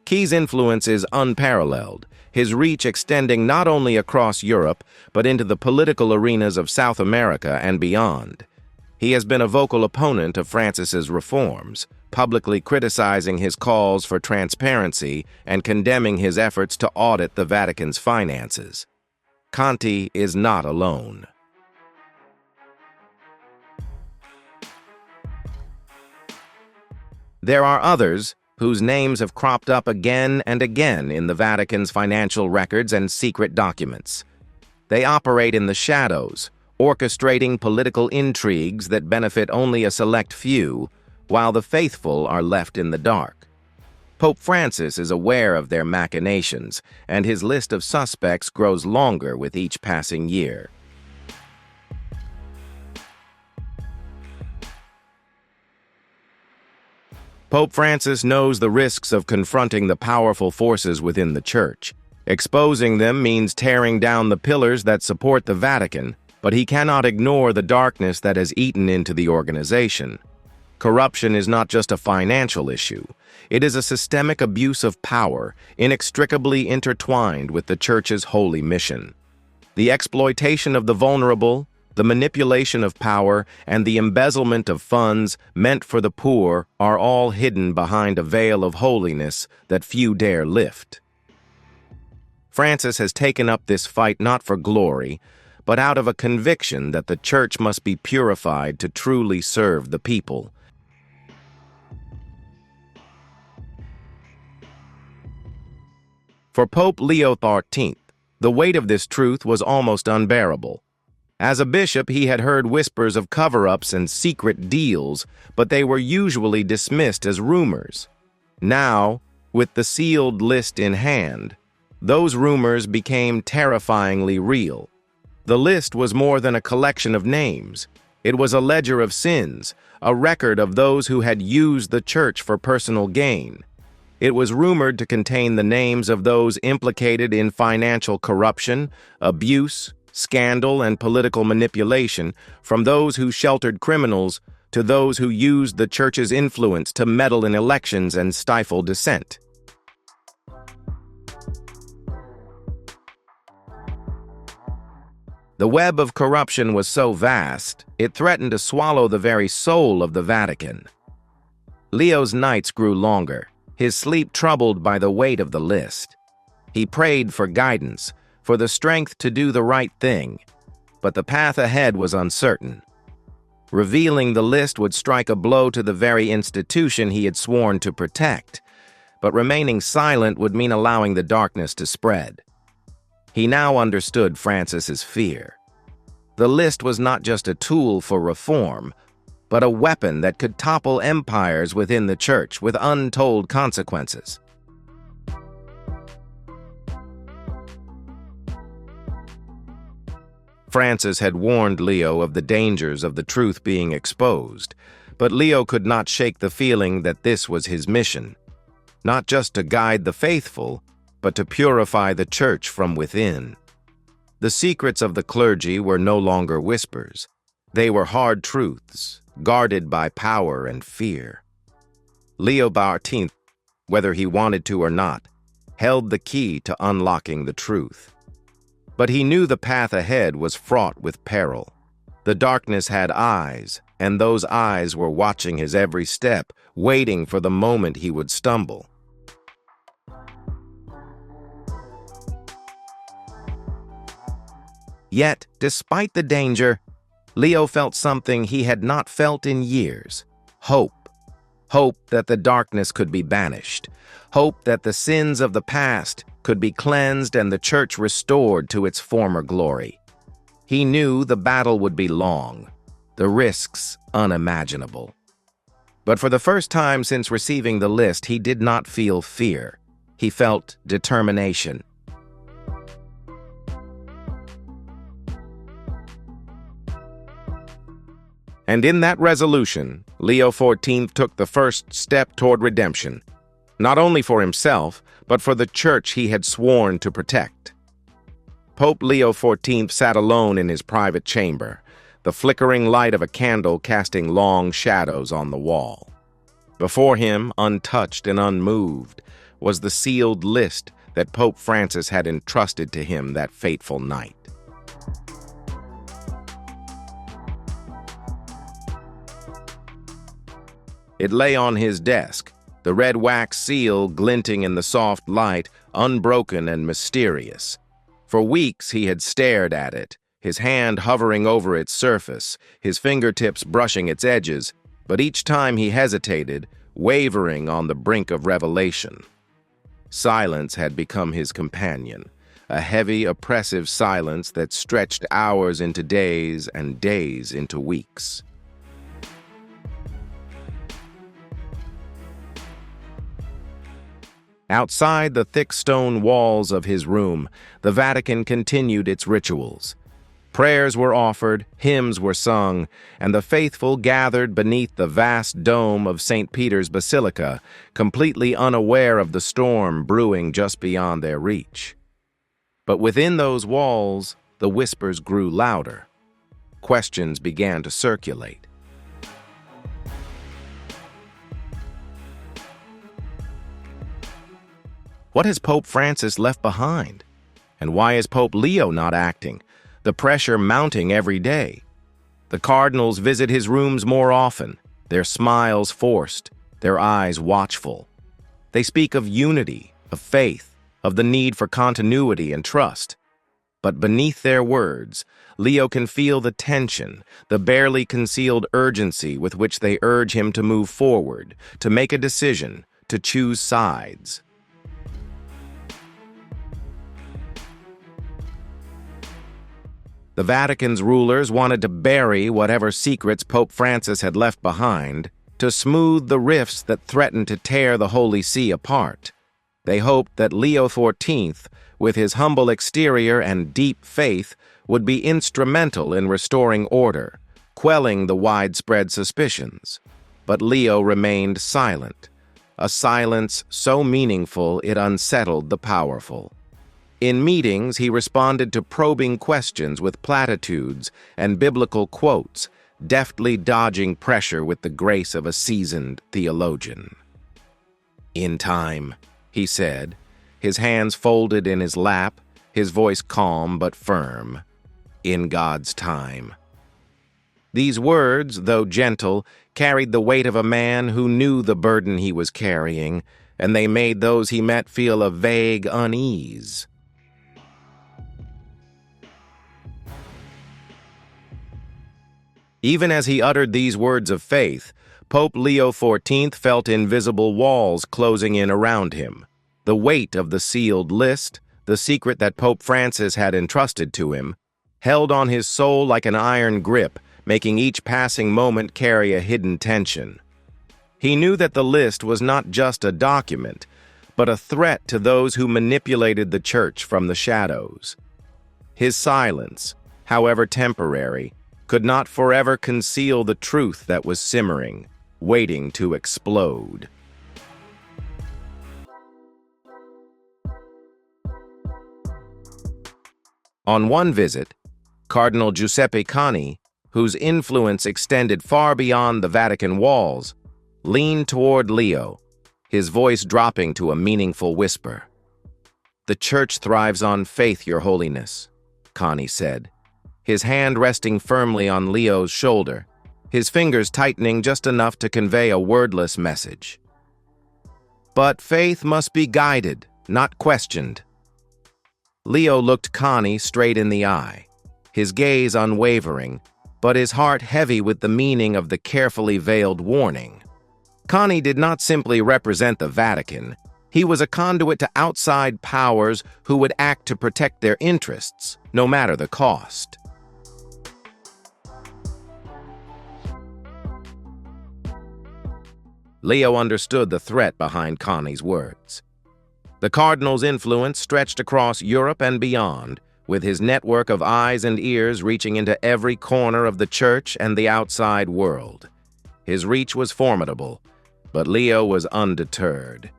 Key's influence is unparalleled, his reach extending not only across Europe, but into the political arenas of South America and beyond. He has been a vocal opponent of Francis's reforms, publicly criticizing his calls for transparency and condemning his efforts to audit the Vatican's finances. Conti is not alone. There are others whose names have cropped up again and again in the Vatican's financial records and secret documents. They operate in the shadows, orchestrating political intrigues that benefit only a select few, while the faithful are left in the dark. Pope Francis is aware of their machinations, and his list of suspects grows longer with each passing year. Pope Francis knows the risks of confronting the powerful forces within the Church. Exposing them means tearing down the pillars that support the Vatican, but he cannot ignore the darkness that has eaten into the organization. Corruption is not just a financial issue. It is a systemic abuse of power, inextricably intertwined with the Church's holy mission. The exploitation of the vulnerable, the manipulation of power, and the embezzlement of funds meant for the poor are all hidden behind a veil of holiness that few dare lift. Francis has taken up this fight not for glory, but out of a conviction that the Church must be purified to truly serve the people. For Pope Leo XIII, The weight of this truth was almost unbearable. As a bishop, he had heard whispers of cover-ups and secret deals, but they were usually dismissed as rumors. Now, with the sealed list in hand, those rumors became terrifyingly real. The list was more than a collection of names. It was a ledger of sins, a record of those who had used the church for personal gain. It was rumored to contain the names of those implicated in financial corruption, abuse, scandal, and political manipulation, from those who sheltered criminals to those who used the church's influence to meddle in elections and stifle dissent. The web of corruption was so vast, it threatened to swallow the very soul of the Vatican. Leo's nights grew longer, his sleep troubled by the weight of the list. He prayed for guidance, for the strength to do the right thing, but the path ahead was uncertain. Revealing the list would strike a blow to the very institution he had sworn to protect, but remaining silent would mean allowing the darkness to spread. He now understood Francis's fear. The list was not just a tool for reform, but a weapon that could topple empires within the church with untold consequences. Francis had warned Leo of the dangers of the truth being exposed, but Leo could not shake the feeling that this was his mission, not just to guide the faithful, but to purify the church from within. The secrets of the clergy were no longer whispers. They were hard truths, guarded by power and fear. Leo XIV, whether he wanted to or not, held the key to unlocking the truth. But he knew the path ahead was fraught with peril. The darkness had eyes, and those eyes were watching his every step, waiting for the moment he would stumble. Yet, despite the danger, Leo felt something he had not felt in years: hope. Hope that the darkness could be banished. Hope that the sins of the past could be cleansed and the church restored to its former glory. He knew the battle would be long, the risks unimaginable. But for the first time since receiving the list, he did not feel fear. He felt determination. And in that resolution, Leo XIV took the first step toward redemption, not only for himself, but for the church he had sworn to protect. Pope Leo XIV sat alone in his private chamber, the flickering light of a candle casting long shadows on the wall. Before him, untouched and unmoved, was the sealed list that Pope Francis had entrusted to him that fateful night. It lay on his desk, the red wax seal glinting in the soft light, unbroken and mysterious. For weeks he had stared at it, his hand hovering over its surface, his fingertips brushing its edges, but each time he hesitated, wavering on the brink of revelation. Silence had become his companion, a heavy, oppressive silence that stretched hours into days and days into weeks. Outside the thick stone walls of his room, the Vatican continued its rituals. Prayers were offered, hymns were sung, and the faithful gathered beneath the vast dome of St. Peter's Basilica, completely unaware of the storm brewing just beyond their reach. But within those walls, the whispers grew louder. Questions began to circulate. What has Pope Francis left behind? And why is Pope Leo not acting? The pressure mounting every day. The cardinals visit his rooms more often, their smiles forced, their eyes watchful. They speak of unity, of faith, of the need for continuity and trust. But beneath their words, Leo can feel the tension, the barely concealed urgency with which they urge him to move forward, to make a decision, to choose sides. The Vatican's rulers wanted to bury whatever secrets Pope Francis had left behind, to smooth the rifts that threatened to tear the Holy See apart. They hoped that Leo XIV, with his humble exterior and deep faith, would be instrumental in restoring order, quelling the widespread suspicions. But Leo remained silent, a silence so meaningful it unsettled the powerful. In meetings, he responded to probing questions with platitudes and biblical quotes, deftly dodging pressure with the grace of a seasoned theologian. "In time," he said, his hands folded in his lap, his voice calm but firm. "In God's time." These words, though gentle, carried the weight of a man who knew the burden he was carrying, and they made those he met feel a vague unease. Even as he uttered these words of faith, Pope Leo XIV felt invisible walls closing in around him. The weight of the sealed list, the secret that Pope Francis had entrusted to him, held on his soul like an iron grip, making each passing moment carry a hidden tension. He knew that the list was not just a document, but a threat to those who manipulated the Church from the shadows. His silence, however temporary, could not forever conceal the truth that was simmering, waiting to explode. On one visit, Cardinal Giuseppe Cani, whose influence extended far beyond the Vatican walls, leaned toward Leo, his voice dropping to a meaningful whisper. "The Church thrives on faith, Your Holiness," Cani said, his hand resting firmly on Leo's shoulder, his fingers tightening just enough to convey a wordless message. "But faith must be guided, not questioned." Leo looked Cani straight in the eye, his gaze unwavering, but his heart heavy with the meaning of the carefully veiled warning. Cani did not simply represent the Vatican. He was a conduit to outside powers who would act to protect their interests, no matter the cost. Leo understood the threat behind Cani's words. The cardinal's influence stretched across Europe and beyond, with his network of eyes and ears reaching into every corner of the Church and the outside world. His reach was formidable, but Leo was undeterred.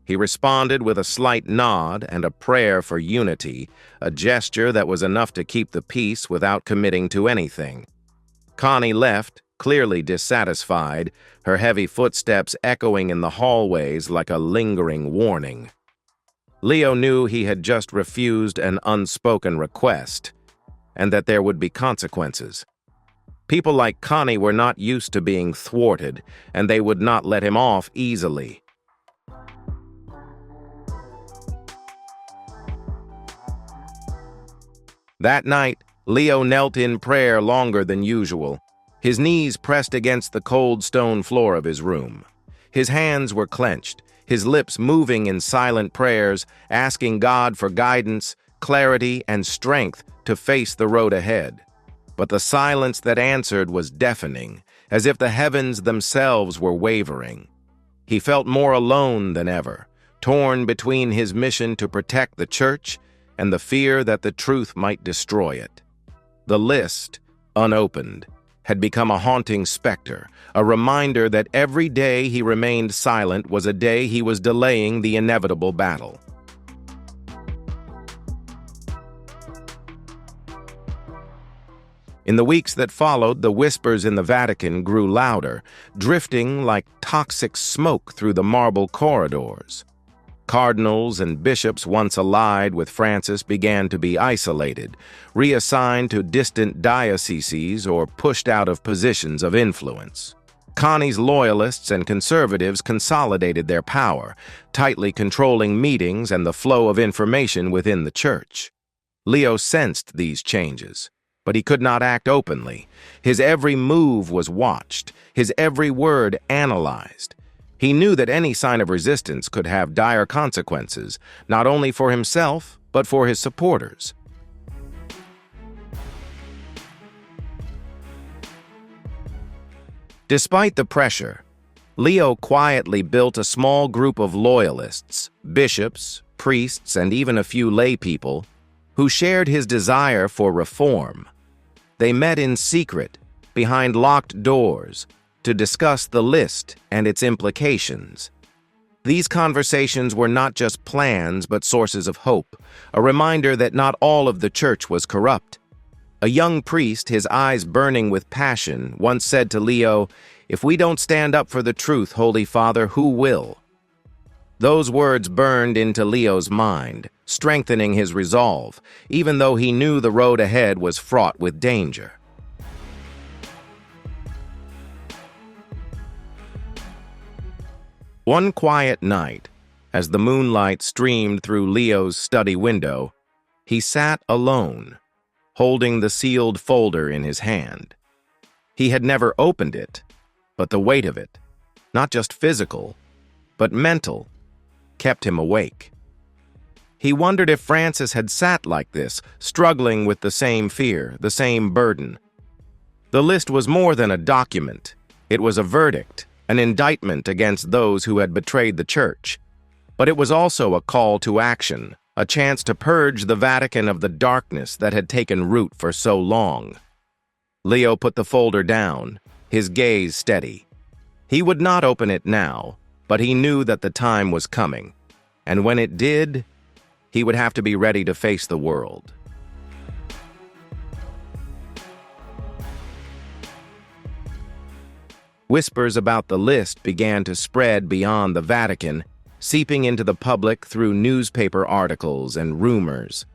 He responded with a slight nod and a prayer for unity, a gesture that was enough to keep the peace without committing to anything. Cani left, clearly dissatisfied, her heavy footsteps echoing in the hallways like a lingering warning. Leo knew he had just refused an unspoken request, and that there would be consequences. People like Cani were not used to being thwarted, and they would not let him off easily. That night, Leo knelt in prayer longer than usual, his knees pressed against the cold stone floor of his room. His hands were clenched, his lips moving in silent prayers, asking God for guidance, clarity, and strength to face the road ahead. But the silence that answered was deafening, as if the heavens themselves were wavering. He felt more alone than ever, torn between his mission to protect the Church and the fear that the truth might destroy it. The list, unopened, had become a haunting specter, a reminder that every day he remained silent was a day he was delaying the inevitable battle. In the weeks that followed, the whispers in the Vatican grew louder, drifting like toxic smoke through the marble corridors. Cardinals and bishops once allied with Francis began to be isolated, reassigned to distant dioceses or pushed out of positions of influence. Cani's loyalists and conservatives consolidated their power, tightly controlling meetings and the flow of information within the Church. Leo sensed these changes, but he could not act openly. His every move was watched, his every word analyzed. He knew that any sign of resistance could have dire consequences, not only for himself, but for his supporters. Despite the pressure, Leo quietly built a small group of loyalists, bishops, priests, and even a few lay people who shared his desire for reform. They met in secret, behind locked doors, to discuss the list and its implications. These conversations were not just plans but sources of hope, a reminder that not all of the church was corrupt. A young priest, his eyes burning with passion, once said to Leo, "If we don't stand up for the truth, Holy Father, who will?" Those words burned into Leo's mind, strengthening his resolve, even though he knew the road ahead was fraught with danger. One quiet night, as the moonlight streamed through Leo's study window, he sat alone, holding the sealed folder in his hand. He had never opened it, but the weight of it, not just physical, but mental, kept him awake. He wondered if Francis had sat like this, struggling with the same fear, the same burden. The list was more than a document. It was a verdict, an indictment against those who had betrayed the Church. But it was also a call to action, a chance to purge the Vatican of the darkness that had taken root for so long. Leo put the folder down, his gaze steady. He would not open it now, but he knew that the time was coming, and when it did, he would have to be ready to face the world. Whispers about the list began to spread beyond the Vatican, seeping into the public through newspaper articles and rumors.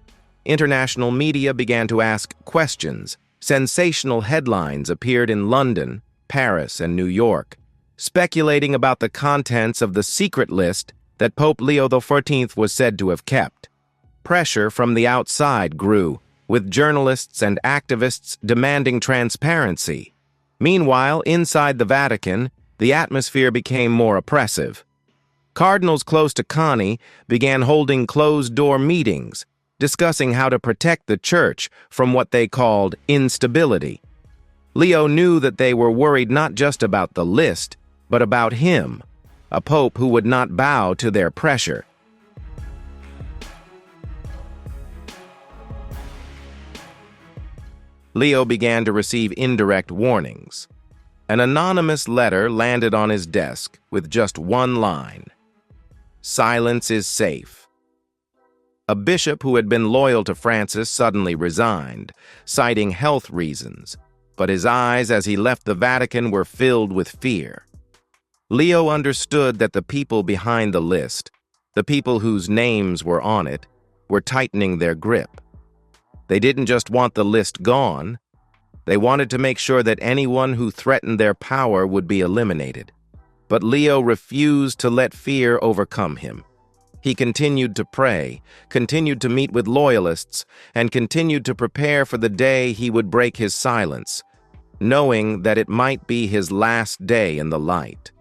International media began to ask questions. Sensational headlines appeared in London, Paris, and New York, speculating about the contents of the secret list that Pope Leo XIV was said to have kept. Pressure from the outside grew, with journalists and activists demanding transparency. Meanwhile, inside the Vatican, the atmosphere became more oppressive. Cardinals close to Connie began holding closed-door meetings, discussing how to protect the Church from what they called instability. Leo knew that they were worried not just about the list, but about him, a pope who would not bow to their pressure. Leo began to receive indirect warnings. An anonymous letter landed on his desk with just one line: "Silence is safe." A bishop who had been loyal to Francis suddenly resigned, citing health reasons, but his eyes as he left the Vatican were filled with fear. Leo understood that the people behind the list, the people whose names were on it, were tightening their grip. They didn't just want the list gone, they wanted to make sure that anyone who threatened their power would be eliminated. But Leo refused to let fear overcome him. He continued to pray, continued to meet with loyalists, and continued to prepare for the day he would break his silence, knowing that it might be his last day in the light.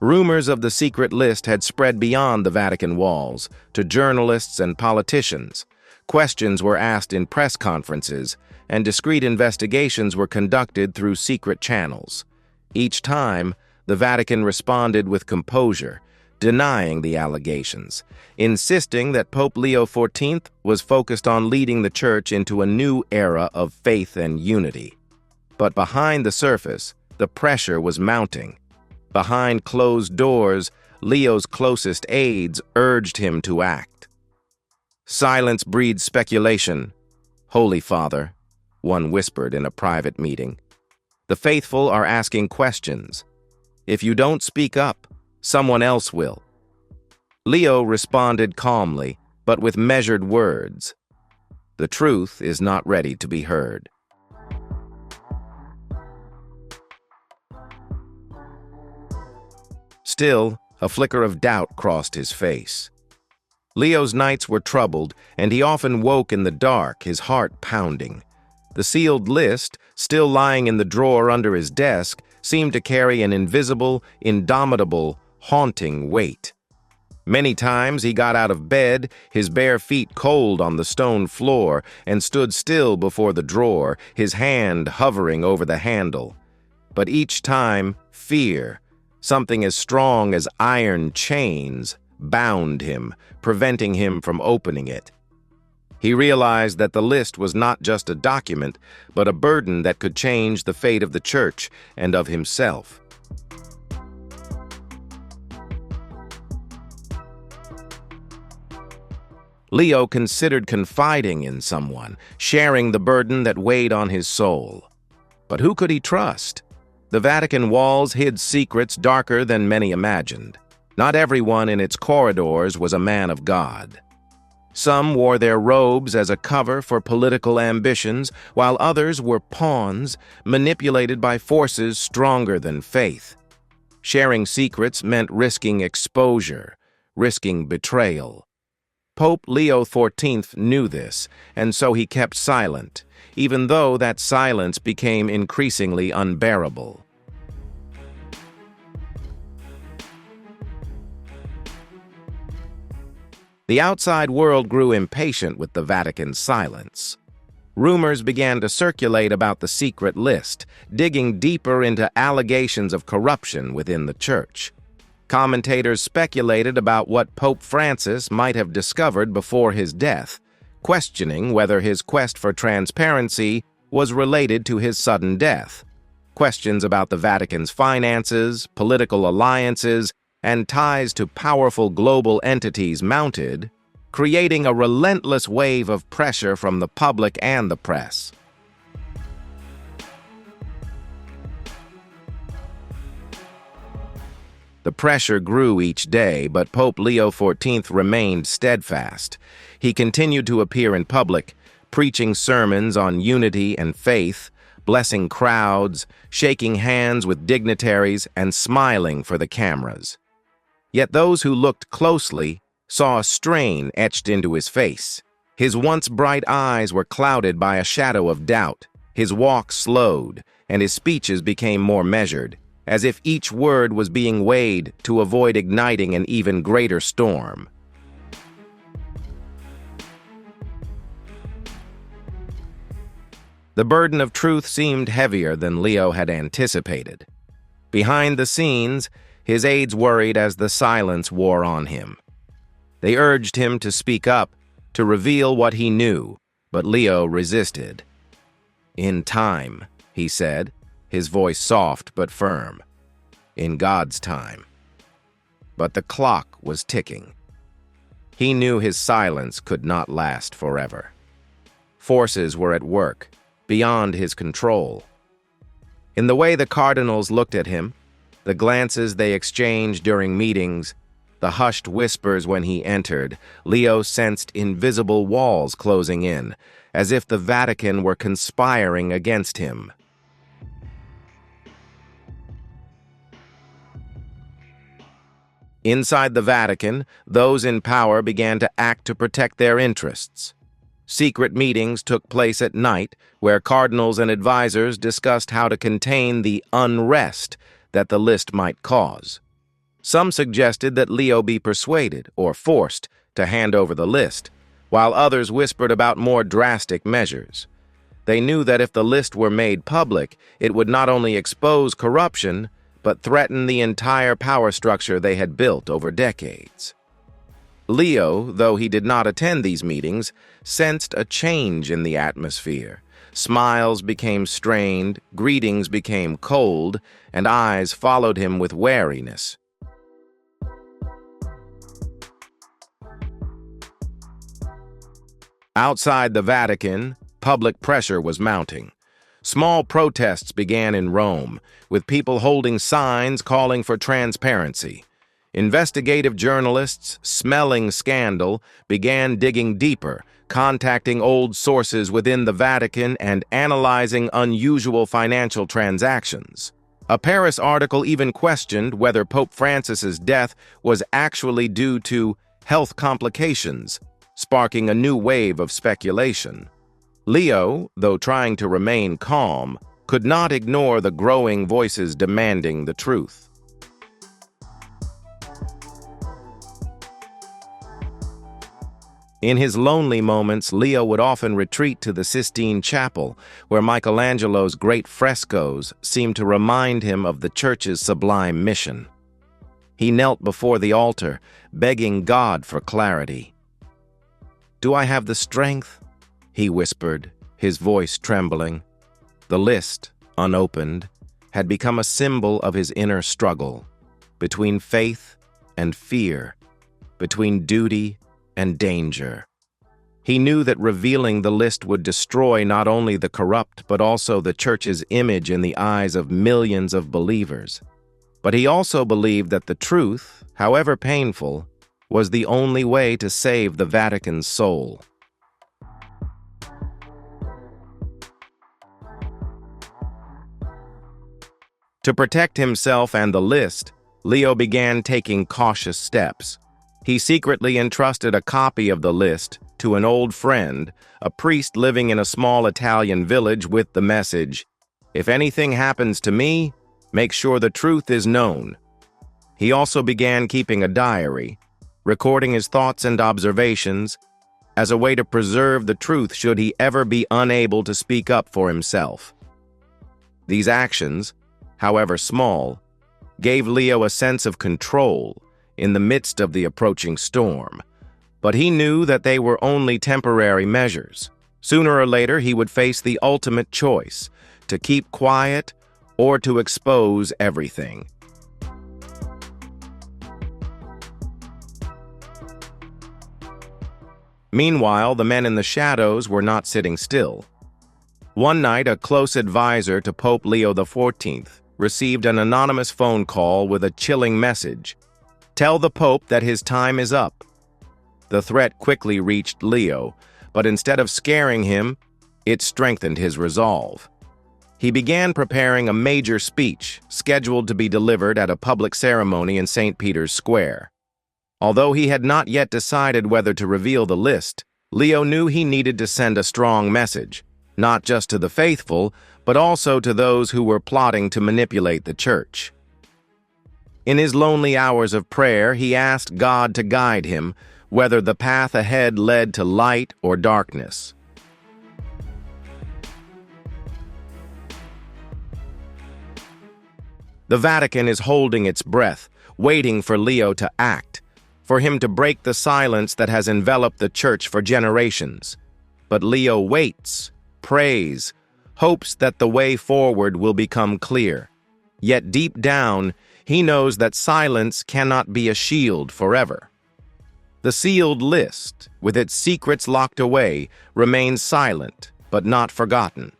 Rumors of the secret list had spread beyond the Vatican walls, to journalists and politicians. Questions were asked in press conferences, and discreet investigations were conducted through secret channels. Each time, the Vatican responded with composure, denying the allegations, insisting that Pope Leo XIV was focused on leading the Church into a new era of faith and unity. But behind the surface, the pressure was mounting. Behind closed doors, Leo's closest aides urged him to act. "Silence breeds speculation, Holy Father," one whispered in a private meeting. "The faithful are asking questions. If you don't speak up, someone else will." Leo responded calmly, but with measured words. The truth is not ready to be heard. Still, a flicker of doubt crossed his face. Leo's nights were troubled, and he often woke in the dark, his heart pounding. The sealed list, still lying in the drawer under his desk, seemed to carry an invisible, indomitable, haunting weight. Many times he got out of bed, his bare feet cold on the stone floor, and stood still before the drawer, his hand hovering over the handle. But each time, fear, something as strong as iron chains, bound him, preventing him from opening it. He realized that the list was not just a document, but a burden that could change the fate of the church and of himself. Leo considered confiding in someone, sharing the burden that weighed on his soul. But who could he trust? The Vatican walls hid secrets darker than many imagined. Not everyone in its corridors was a man of God. Some wore their robes as a cover for political ambitions, while others were pawns manipulated by forces stronger than faith. Sharing secrets meant risking exposure, risking betrayal. Pope Leo XIV knew this, and so he kept silent, even though that silence became increasingly unbearable. The outside world grew impatient with the Vatican's silence. Rumors began to circulate about the secret list, digging deeper into allegations of corruption within the Church. Commentators speculated about what Pope Francis might have discovered before his death, questioning whether his quest for transparency was related to his sudden death. Questions about the Vatican's finances, political alliances, and ties to powerful global entities mounted, creating a relentless wave of pressure from the public and the press. The pressure grew each day, but Pope Leo XIV remained steadfast. He continued to appear in public, preaching sermons on unity and faith, blessing crowds, shaking hands with dignitaries, and smiling for the cameras. Yet those who looked closely saw a strain etched into his face. His once bright eyes were clouded by a shadow of doubt. His walk slowed, and his speeches became more measured, as if each word was being weighed to avoid igniting an even greater storm. The burden of truth seemed heavier than Leo had anticipated. Behind the scenes, his aides worried as the silence wore on him. They urged him to speak up, to reveal what he knew, but Leo resisted. "In time," he said, his voice soft but firm. "In God's time." But the clock was ticking. He knew his silence could not last forever. Forces were at work, beyond his control. In the way the cardinals looked at him, the glances they exchanged during meetings, the hushed whispers when he entered, Leo sensed invisible walls closing in, as if the Vatican were conspiring against him. Inside the Vatican, those in power began to act to protect their interests. Secret meetings took place at night, where cardinals and advisors discussed how to contain the unrest that the list might cause. Some suggested that Leo be persuaded or forced to hand over the list, while others whispered about more drastic measures. They knew that if the list were made public, it would not only expose corruption, but threaten the entire power structure they had built over decades. Leo, though he did not attend these meetings, sensed a change in the atmosphere. Smiles became strained, greetings became cold, and eyes followed him with wariness. Outside the Vatican, public pressure was mounting. Small protests began in Rome, with people holding signs calling for transparency. Investigative journalists, smelling scandal, began digging deeper, contacting old sources within the Vatican and analyzing unusual financial transactions. A Paris article even questioned whether Pope Francis's death was actually due to health complications, sparking a new wave of speculation. Leo, though trying to remain calm, could not ignore the growing voices demanding the truth. In his lonely moments, Leo would often retreat to the Sistine Chapel, where Michelangelo's great frescoes seemed to remind him of the church's sublime mission. He knelt before the altar, begging God for clarity. "Do I have the strength?" he whispered, his voice trembling. The list, unopened, had become a symbol of his inner struggle, between faith and fear, between duty and danger. He knew that revealing the list would destroy not only the corrupt but also the church's image in the eyes of millions of believers. But he also believed that the truth, however painful, was the only way to save the Vatican's soul. To protect himself and the list, Leo began taking cautious steps. He secretly entrusted a copy of the list to an old friend, a priest living in a small Italian village, with the message, "If anything happens to me, make sure the truth is known." He also began keeping a diary, recording his thoughts and observations as a way to preserve the truth should he ever be unable to speak up for himself. These actions, however small, gave Leo a sense of control in the midst of the approaching storm. But he knew that they were only temporary measures. Sooner or later, he would face the ultimate choice: to keep quiet or to expose everything. Meanwhile, the men in the shadows were not sitting still. One night, a close advisor to Pope Leo XIV received an anonymous phone call with a chilling message: "Tell the Pope that his time is up." The threat quickly reached Leo, but instead of scaring him, it strengthened his resolve. He began preparing a major speech scheduled to be delivered at a public ceremony in St. Peter's Square. Although he had not yet decided whether to reveal the list, Leo knew he needed to send a strong message, not just to the faithful, but also to those who were plotting to manipulate the church. In his lonely hours of prayer, he asked God to guide him, whether the path ahead led to light or darkness. The Vatican is holding its breath, waiting for Leo to act, for him to break the silence that has enveloped the church for generations. But Leo waits, prays, hopes that the way forward will become clear. Yet deep down, he knows that silence cannot be a shield forever. The sealed list, with its secrets locked away, remains silent but not forgotten.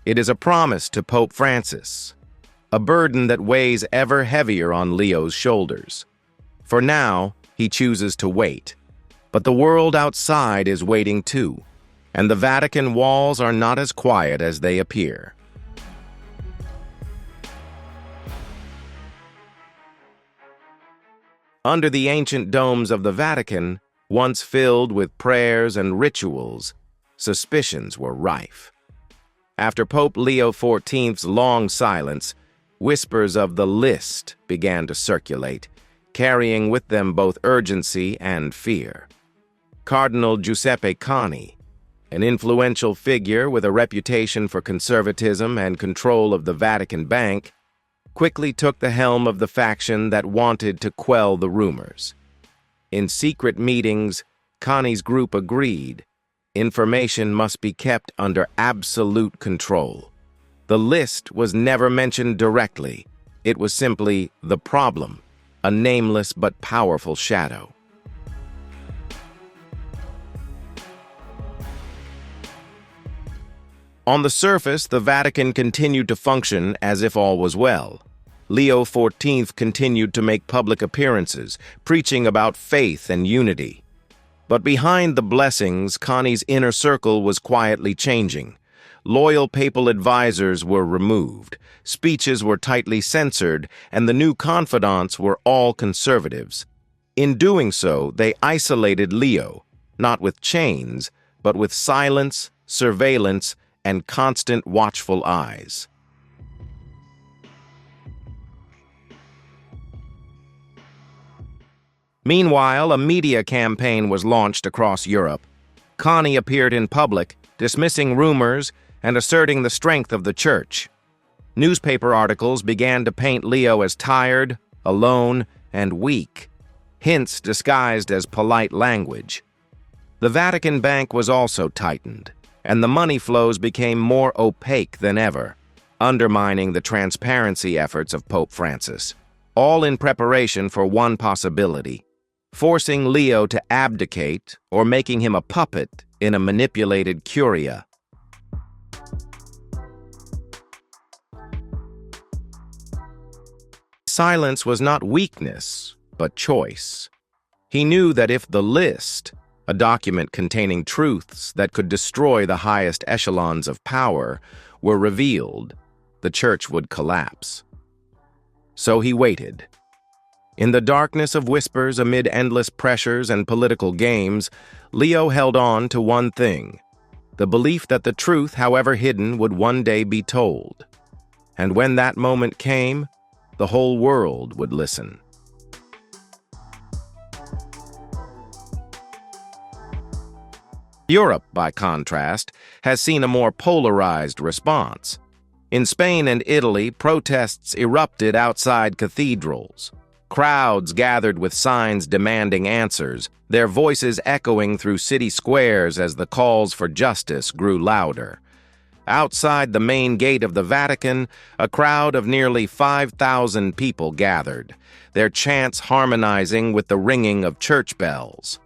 It is a promise to Pope Francis, a burden that weighs ever heavier on Leo's shoulders. For now, he chooses to wait. But the world outside is waiting too, and the Vatican walls are not as quiet as they appear. Under the ancient domes of the Vatican, once filled with prayers and rituals, suspicions were rife. After Pope Leo XIV's long silence, whispers of the list began to circulate, carrying with them both urgency and fear. Cardinal Giuseppe Cani, an influential figure with a reputation for conservatism and control of the Vatican Bank, quickly took the helm of the faction that wanted to quell the rumors. In secret meetings, Cani's group agreed information must be kept under absolute control. The list was never mentioned directly. It was simply the problem, a nameless but powerful shadow. On the surface, the Vatican continued to function as if all was well. Leo XIV continued to make public appearances, preaching about faith and unity. But behind the blessings, Cani's inner circle was quietly changing. Loyal papal advisors were removed, speeches were tightly censored, and the new confidants were all conservatives. In doing so, they isolated Leo, not with chains, but with silence, surveillance, and constant watchful eyes. Meanwhile, a media campaign was launched across Europe. Connie appeared in public, dismissing rumors and asserting the strength of the Church. Newspaper articles began to paint Leo as tired, alone, and weak, hints disguised as polite language. The Vatican Bank was also tightened, and the money flows became more opaque than ever, undermining the transparency efforts of Pope Francis, all in preparation for one possibility: forcing Leo to abdicate or making him a puppet in a manipulated curia. Silence was not weakness, but choice. He knew that if the list, a document containing truths that could destroy the highest echelons of power, were revealed, the Church would collapse. So he waited. In the darkness of whispers amid endless pressures and political games, Leo held on to one thing: the belief that the truth, however hidden, would one day be told. And when that moment came, the whole world would listen. Europe, by contrast, has seen a more polarized response. In Spain and Italy, protests erupted outside cathedrals. Crowds gathered with signs demanding answers, their voices echoing through city squares as the calls for justice grew louder. Outside the main gate of the Vatican, a crowd of nearly 5,000 people gathered, their chants harmonizing with the ringing of church bells.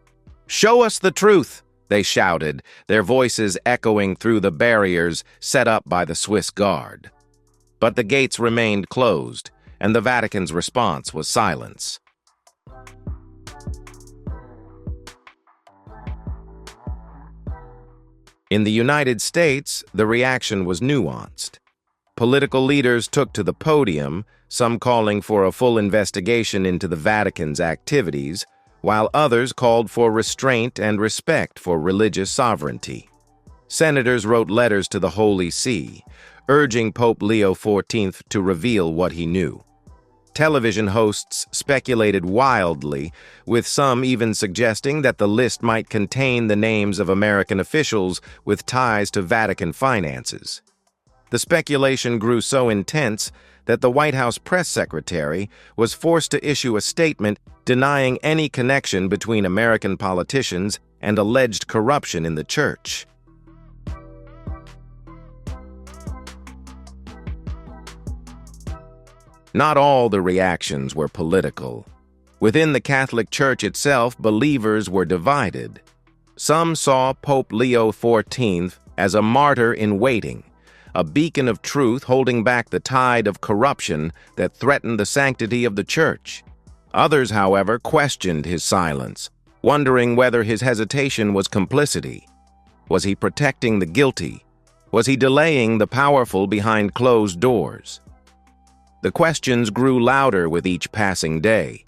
"Show us the truth!" they shouted, their voices echoing through the barriers set up by the Swiss Guard. But the gates remained closed, and the Vatican's response was silence. In the United States, the reaction was nuanced. Political leaders took to the podium, some calling for a full investigation into the Vatican's activities, while others called for restraint and respect for religious sovereignty. Senators wrote letters to the Holy See, urging Pope Leo XIV to reveal what he knew. Television hosts speculated wildly, with some even suggesting that the list might contain the names of American officials with ties to Vatican finances. The speculation grew so intense that the White House press secretary was forced to issue a statement denying any connection between American politicians and alleged corruption in the Church. Not all the reactions were political. Within the Catholic Church itself, believers were divided. Some saw Pope Leo XIV as a martyr in waiting, a beacon of truth holding back the tide of corruption that threatened the sanctity of the Church. Others, however, questioned his silence, wondering whether his hesitation was complicity. Was he protecting the guilty? Was he delaying the powerful behind closed doors? The questions grew louder with each passing day.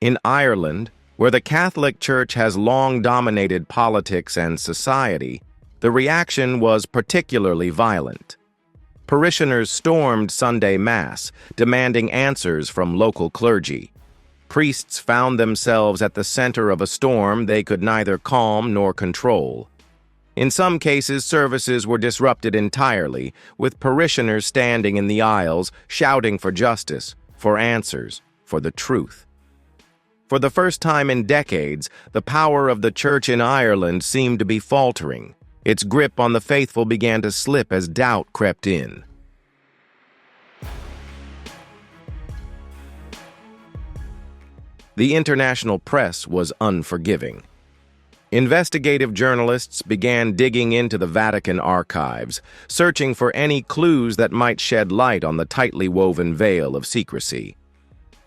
In Ireland, where the Catholic Church has long dominated politics and society, the reaction was particularly violent. Parishioners stormed Sunday Mass, demanding answers from local clergy. Priests found themselves at the center of a storm they could neither calm nor control. In some cases, services were disrupted entirely, with parishioners standing in the aisles, shouting for justice, for answers, for the truth. For the first time in decades, the power of the Church in Ireland seemed to be faltering. Its grip on the faithful began to slip as doubt crept in. The international press was unforgiving. Investigative journalists began digging into the Vatican archives, searching for any clues that might shed light on the tightly woven veil of secrecy.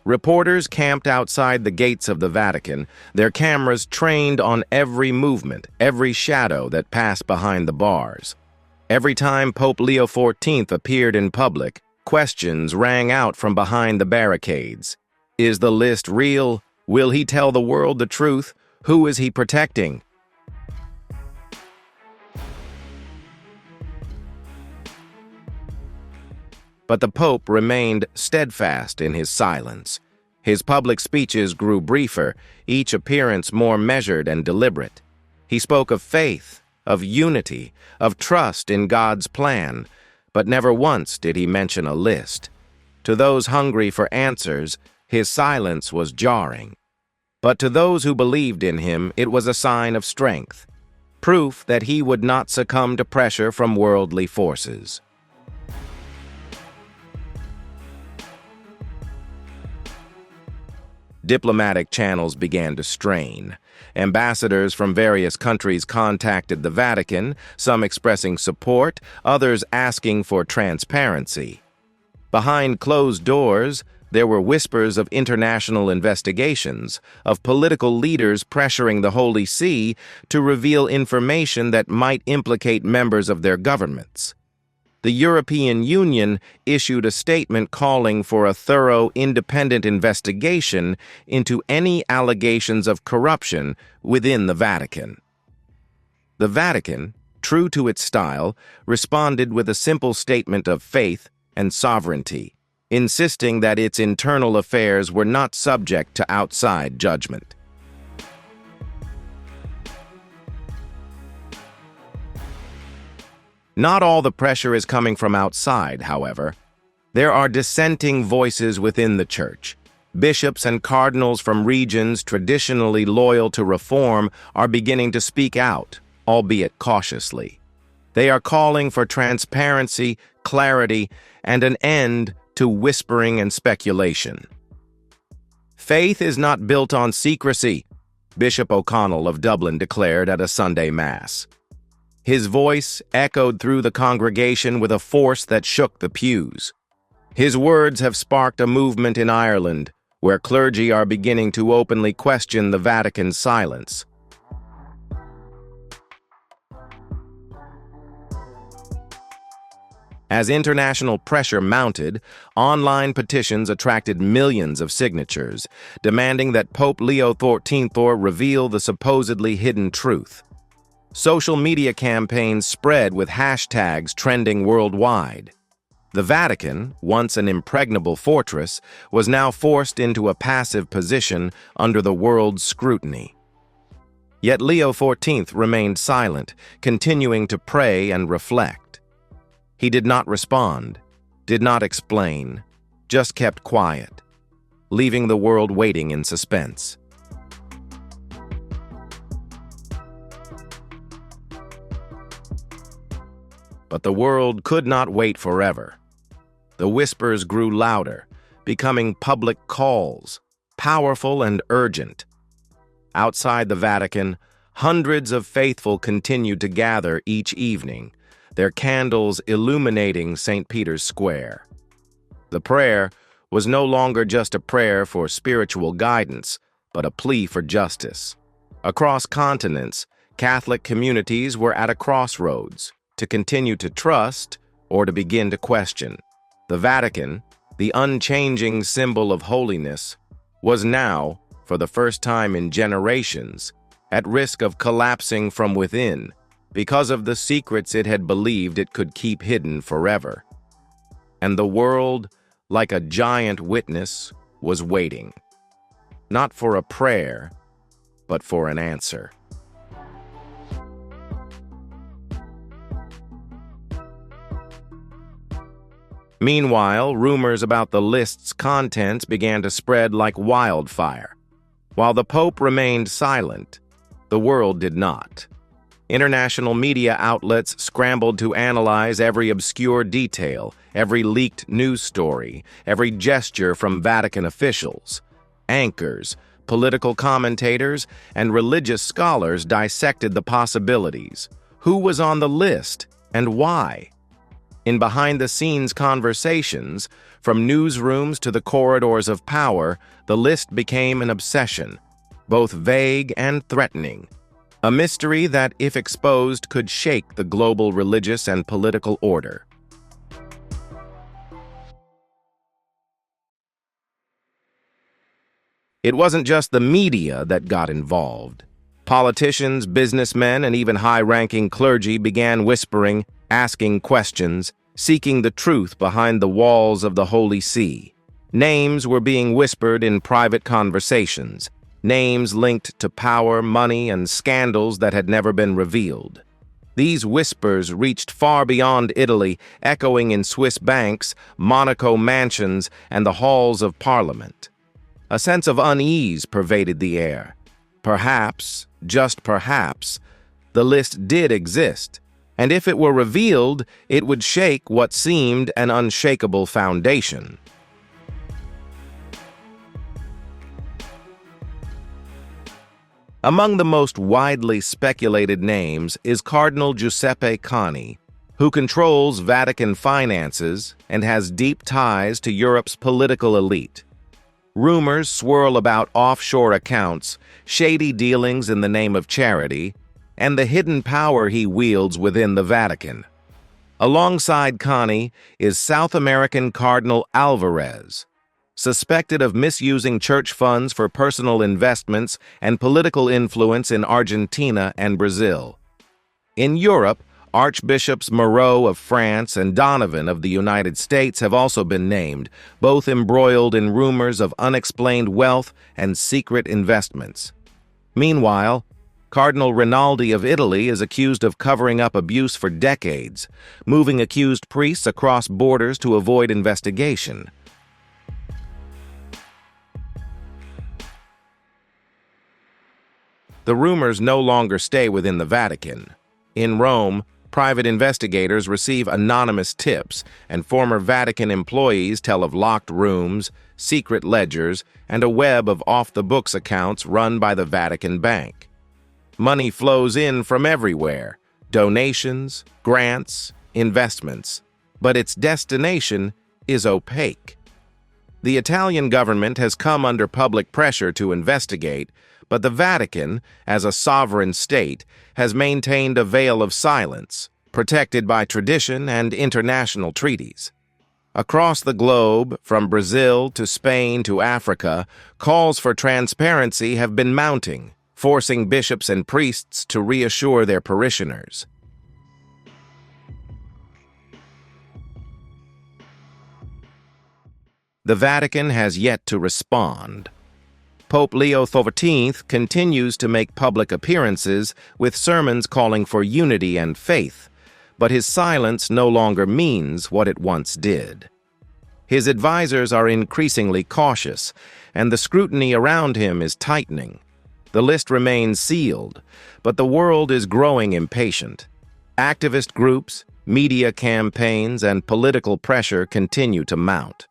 Reporters camped outside the gates of the Vatican, their cameras trained on every movement, every shadow that passed behind the bars. Every time Pope Leo XIV appeared in public, questions rang out from behind the barricades. Is the list real? Will he tell the world the truth? Who is he protecting? But the Pope remained steadfast in his silence. His public speeches grew briefer, each appearance more measured and deliberate. He spoke of faith, of unity, of trust in God's plan, but never once did he mention a list. To those hungry for answers, his silence was jarring. But to those who believed in him, it was a sign of strength, proof that he would not succumb to pressure from worldly forces. Diplomatic channels began to strain. Ambassadors from various countries contacted the Vatican, some expressing support, others asking for transparency. Behind closed doors, there were whispers of international investigations, of political leaders pressuring the Holy See to reveal information that might implicate members of their governments. The European Union issued a statement calling for a thorough, independent investigation into any allegations of corruption within the Vatican. The Vatican, true to its style, responded with a simple statement of faith and sovereignty, insisting that its internal affairs were not subject to outside judgment. Not all the pressure is coming from outside, however. There are dissenting voices within the Church. Bishops and cardinals from regions traditionally loyal to reform are beginning to speak out, albeit cautiously. They are calling for transparency, clarity, and an end to whispering and speculation. Faith is not built on secrecy, Bishop O'Connell of Dublin declared at a Sunday Mass. His voice echoed through the congregation with a force that shook the pews. His words have sparked a movement in Ireland, where clergy are beginning to openly question the Vatican's silence. As international pressure mounted, online petitions attracted millions of signatures, demanding that Pope Leo XIV reveal the supposedly hidden truth. Social media campaigns spread with hashtags trending worldwide. The Vatican, once an impregnable fortress, was now forced into a passive position under the world's scrutiny. Yet Leo XIV remained silent, continuing to pray and reflect. He did not respond, did not explain, just kept quiet, leaving the world waiting in suspense. But the world could not wait forever. The whispers grew louder, becoming public calls, powerful and urgent. Outside the Vatican, hundreds of faithful continued to gather each evening, their candles illuminating St. Peter's Square. The prayer was no longer just a prayer for spiritual guidance, but a plea for justice. Across continents, Catholic communities were at a crossroads, to continue to trust or to begin to question. The Vatican, the unchanging symbol of holiness, was now, for the first time in generations, at risk of collapsing from within because of the secrets it had believed it could keep hidden forever. And the world, like a giant witness, was waiting, not for a prayer, but for an answer. Meanwhile, rumors about the list's contents began to spread like wildfire. While the Pope remained silent, the world did not. International media outlets scrambled to analyze every obscure detail, every leaked news story, every gesture from Vatican officials. Anchors, political commentators, and religious scholars dissected the possibilities. Who was on the list, and why? In behind-the-scenes conversations, from newsrooms to the corridors of power, the list became an obsession, both vague and threatening. A mystery that, if exposed, could shake the global religious and political order. It wasn't just the media that got involved. Politicians, businessmen, and even high-ranking clergy began whispering, asking questions. seeking the truth behind the walls of the Holy See. Names were being whispered in private conversations, names linked to power, money, and scandals that had never been revealed. These whispers reached far beyond Italy, echoing in Swiss banks, Monaco mansions, and the halls of Parliament. A sense of unease pervaded the air. Perhaps, just perhaps, the list did exist, and if it were revealed, it would shake what seemed an unshakable foundation. Among the most widely speculated names is Cardinal Giuseppe Cani, who controls Vatican finances and has deep ties to Europe's political elite. Rumors swirl about offshore accounts, shady dealings in the name of charity, and the hidden power he wields within the Vatican. Alongside Cani is South American Cardinal Alvarez, suspected of misusing church funds for personal investments and political influence in Argentina and Brazil. In Europe, Archbishops Moreau of France and Donovan of the United States have also been named, both embroiled in rumors of unexplained wealth and secret investments. Meanwhile, Cardinal Rinaldi of Italy is accused of covering up abuse for decades, moving accused priests across borders to avoid investigation. The rumors no longer stay within the Vatican. In Rome, private investigators receive anonymous tips, and former Vatican employees tell of locked rooms, secret ledgers, and a web of off-the-books accounts run by the Vatican Bank. Money flows in from everywhere: donations, grants, investments, but its destination is opaque. The Italian government has come under public pressure to investigate, but the Vatican, as a sovereign state, has maintained a veil of silence, protected by tradition and international treaties. Across the globe, from Brazil to Spain to Africa, calls for transparency have been mounting, forcing bishops and priests to reassure their parishioners. The Vatican has yet to respond. Pope Leo XIV continues to make public appearances with sermons calling for unity and faith, but his silence no longer means what it once did. His advisors are increasingly cautious, and the scrutiny around him is tightening. The list remains sealed, but the world is growing impatient. Activist groups, media campaigns, and political pressure continue to mount.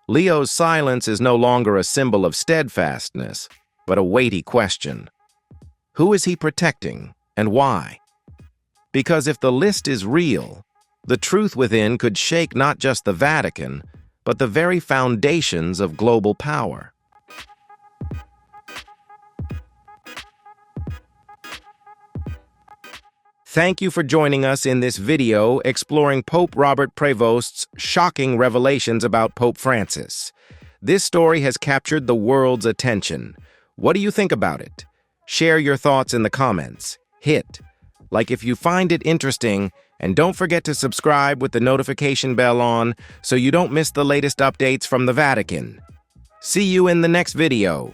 Leo's silence is no longer a symbol of steadfastness, but a weighty question. Who is he protecting, and why? Because if the list is real, the truth within could shake not just the Vatican, but the very foundations of global power. Thank you for joining us in this video exploring Pope Robert Prevoste's shocking revelations about Pope Francis. This story has captured the world's attention. What do you think about it? Share your thoughts in the comments. Hit like if you find it interesting, and don't forget to subscribe with the notification bell on so you don't miss the latest updates from the Vatican. See you in the next video.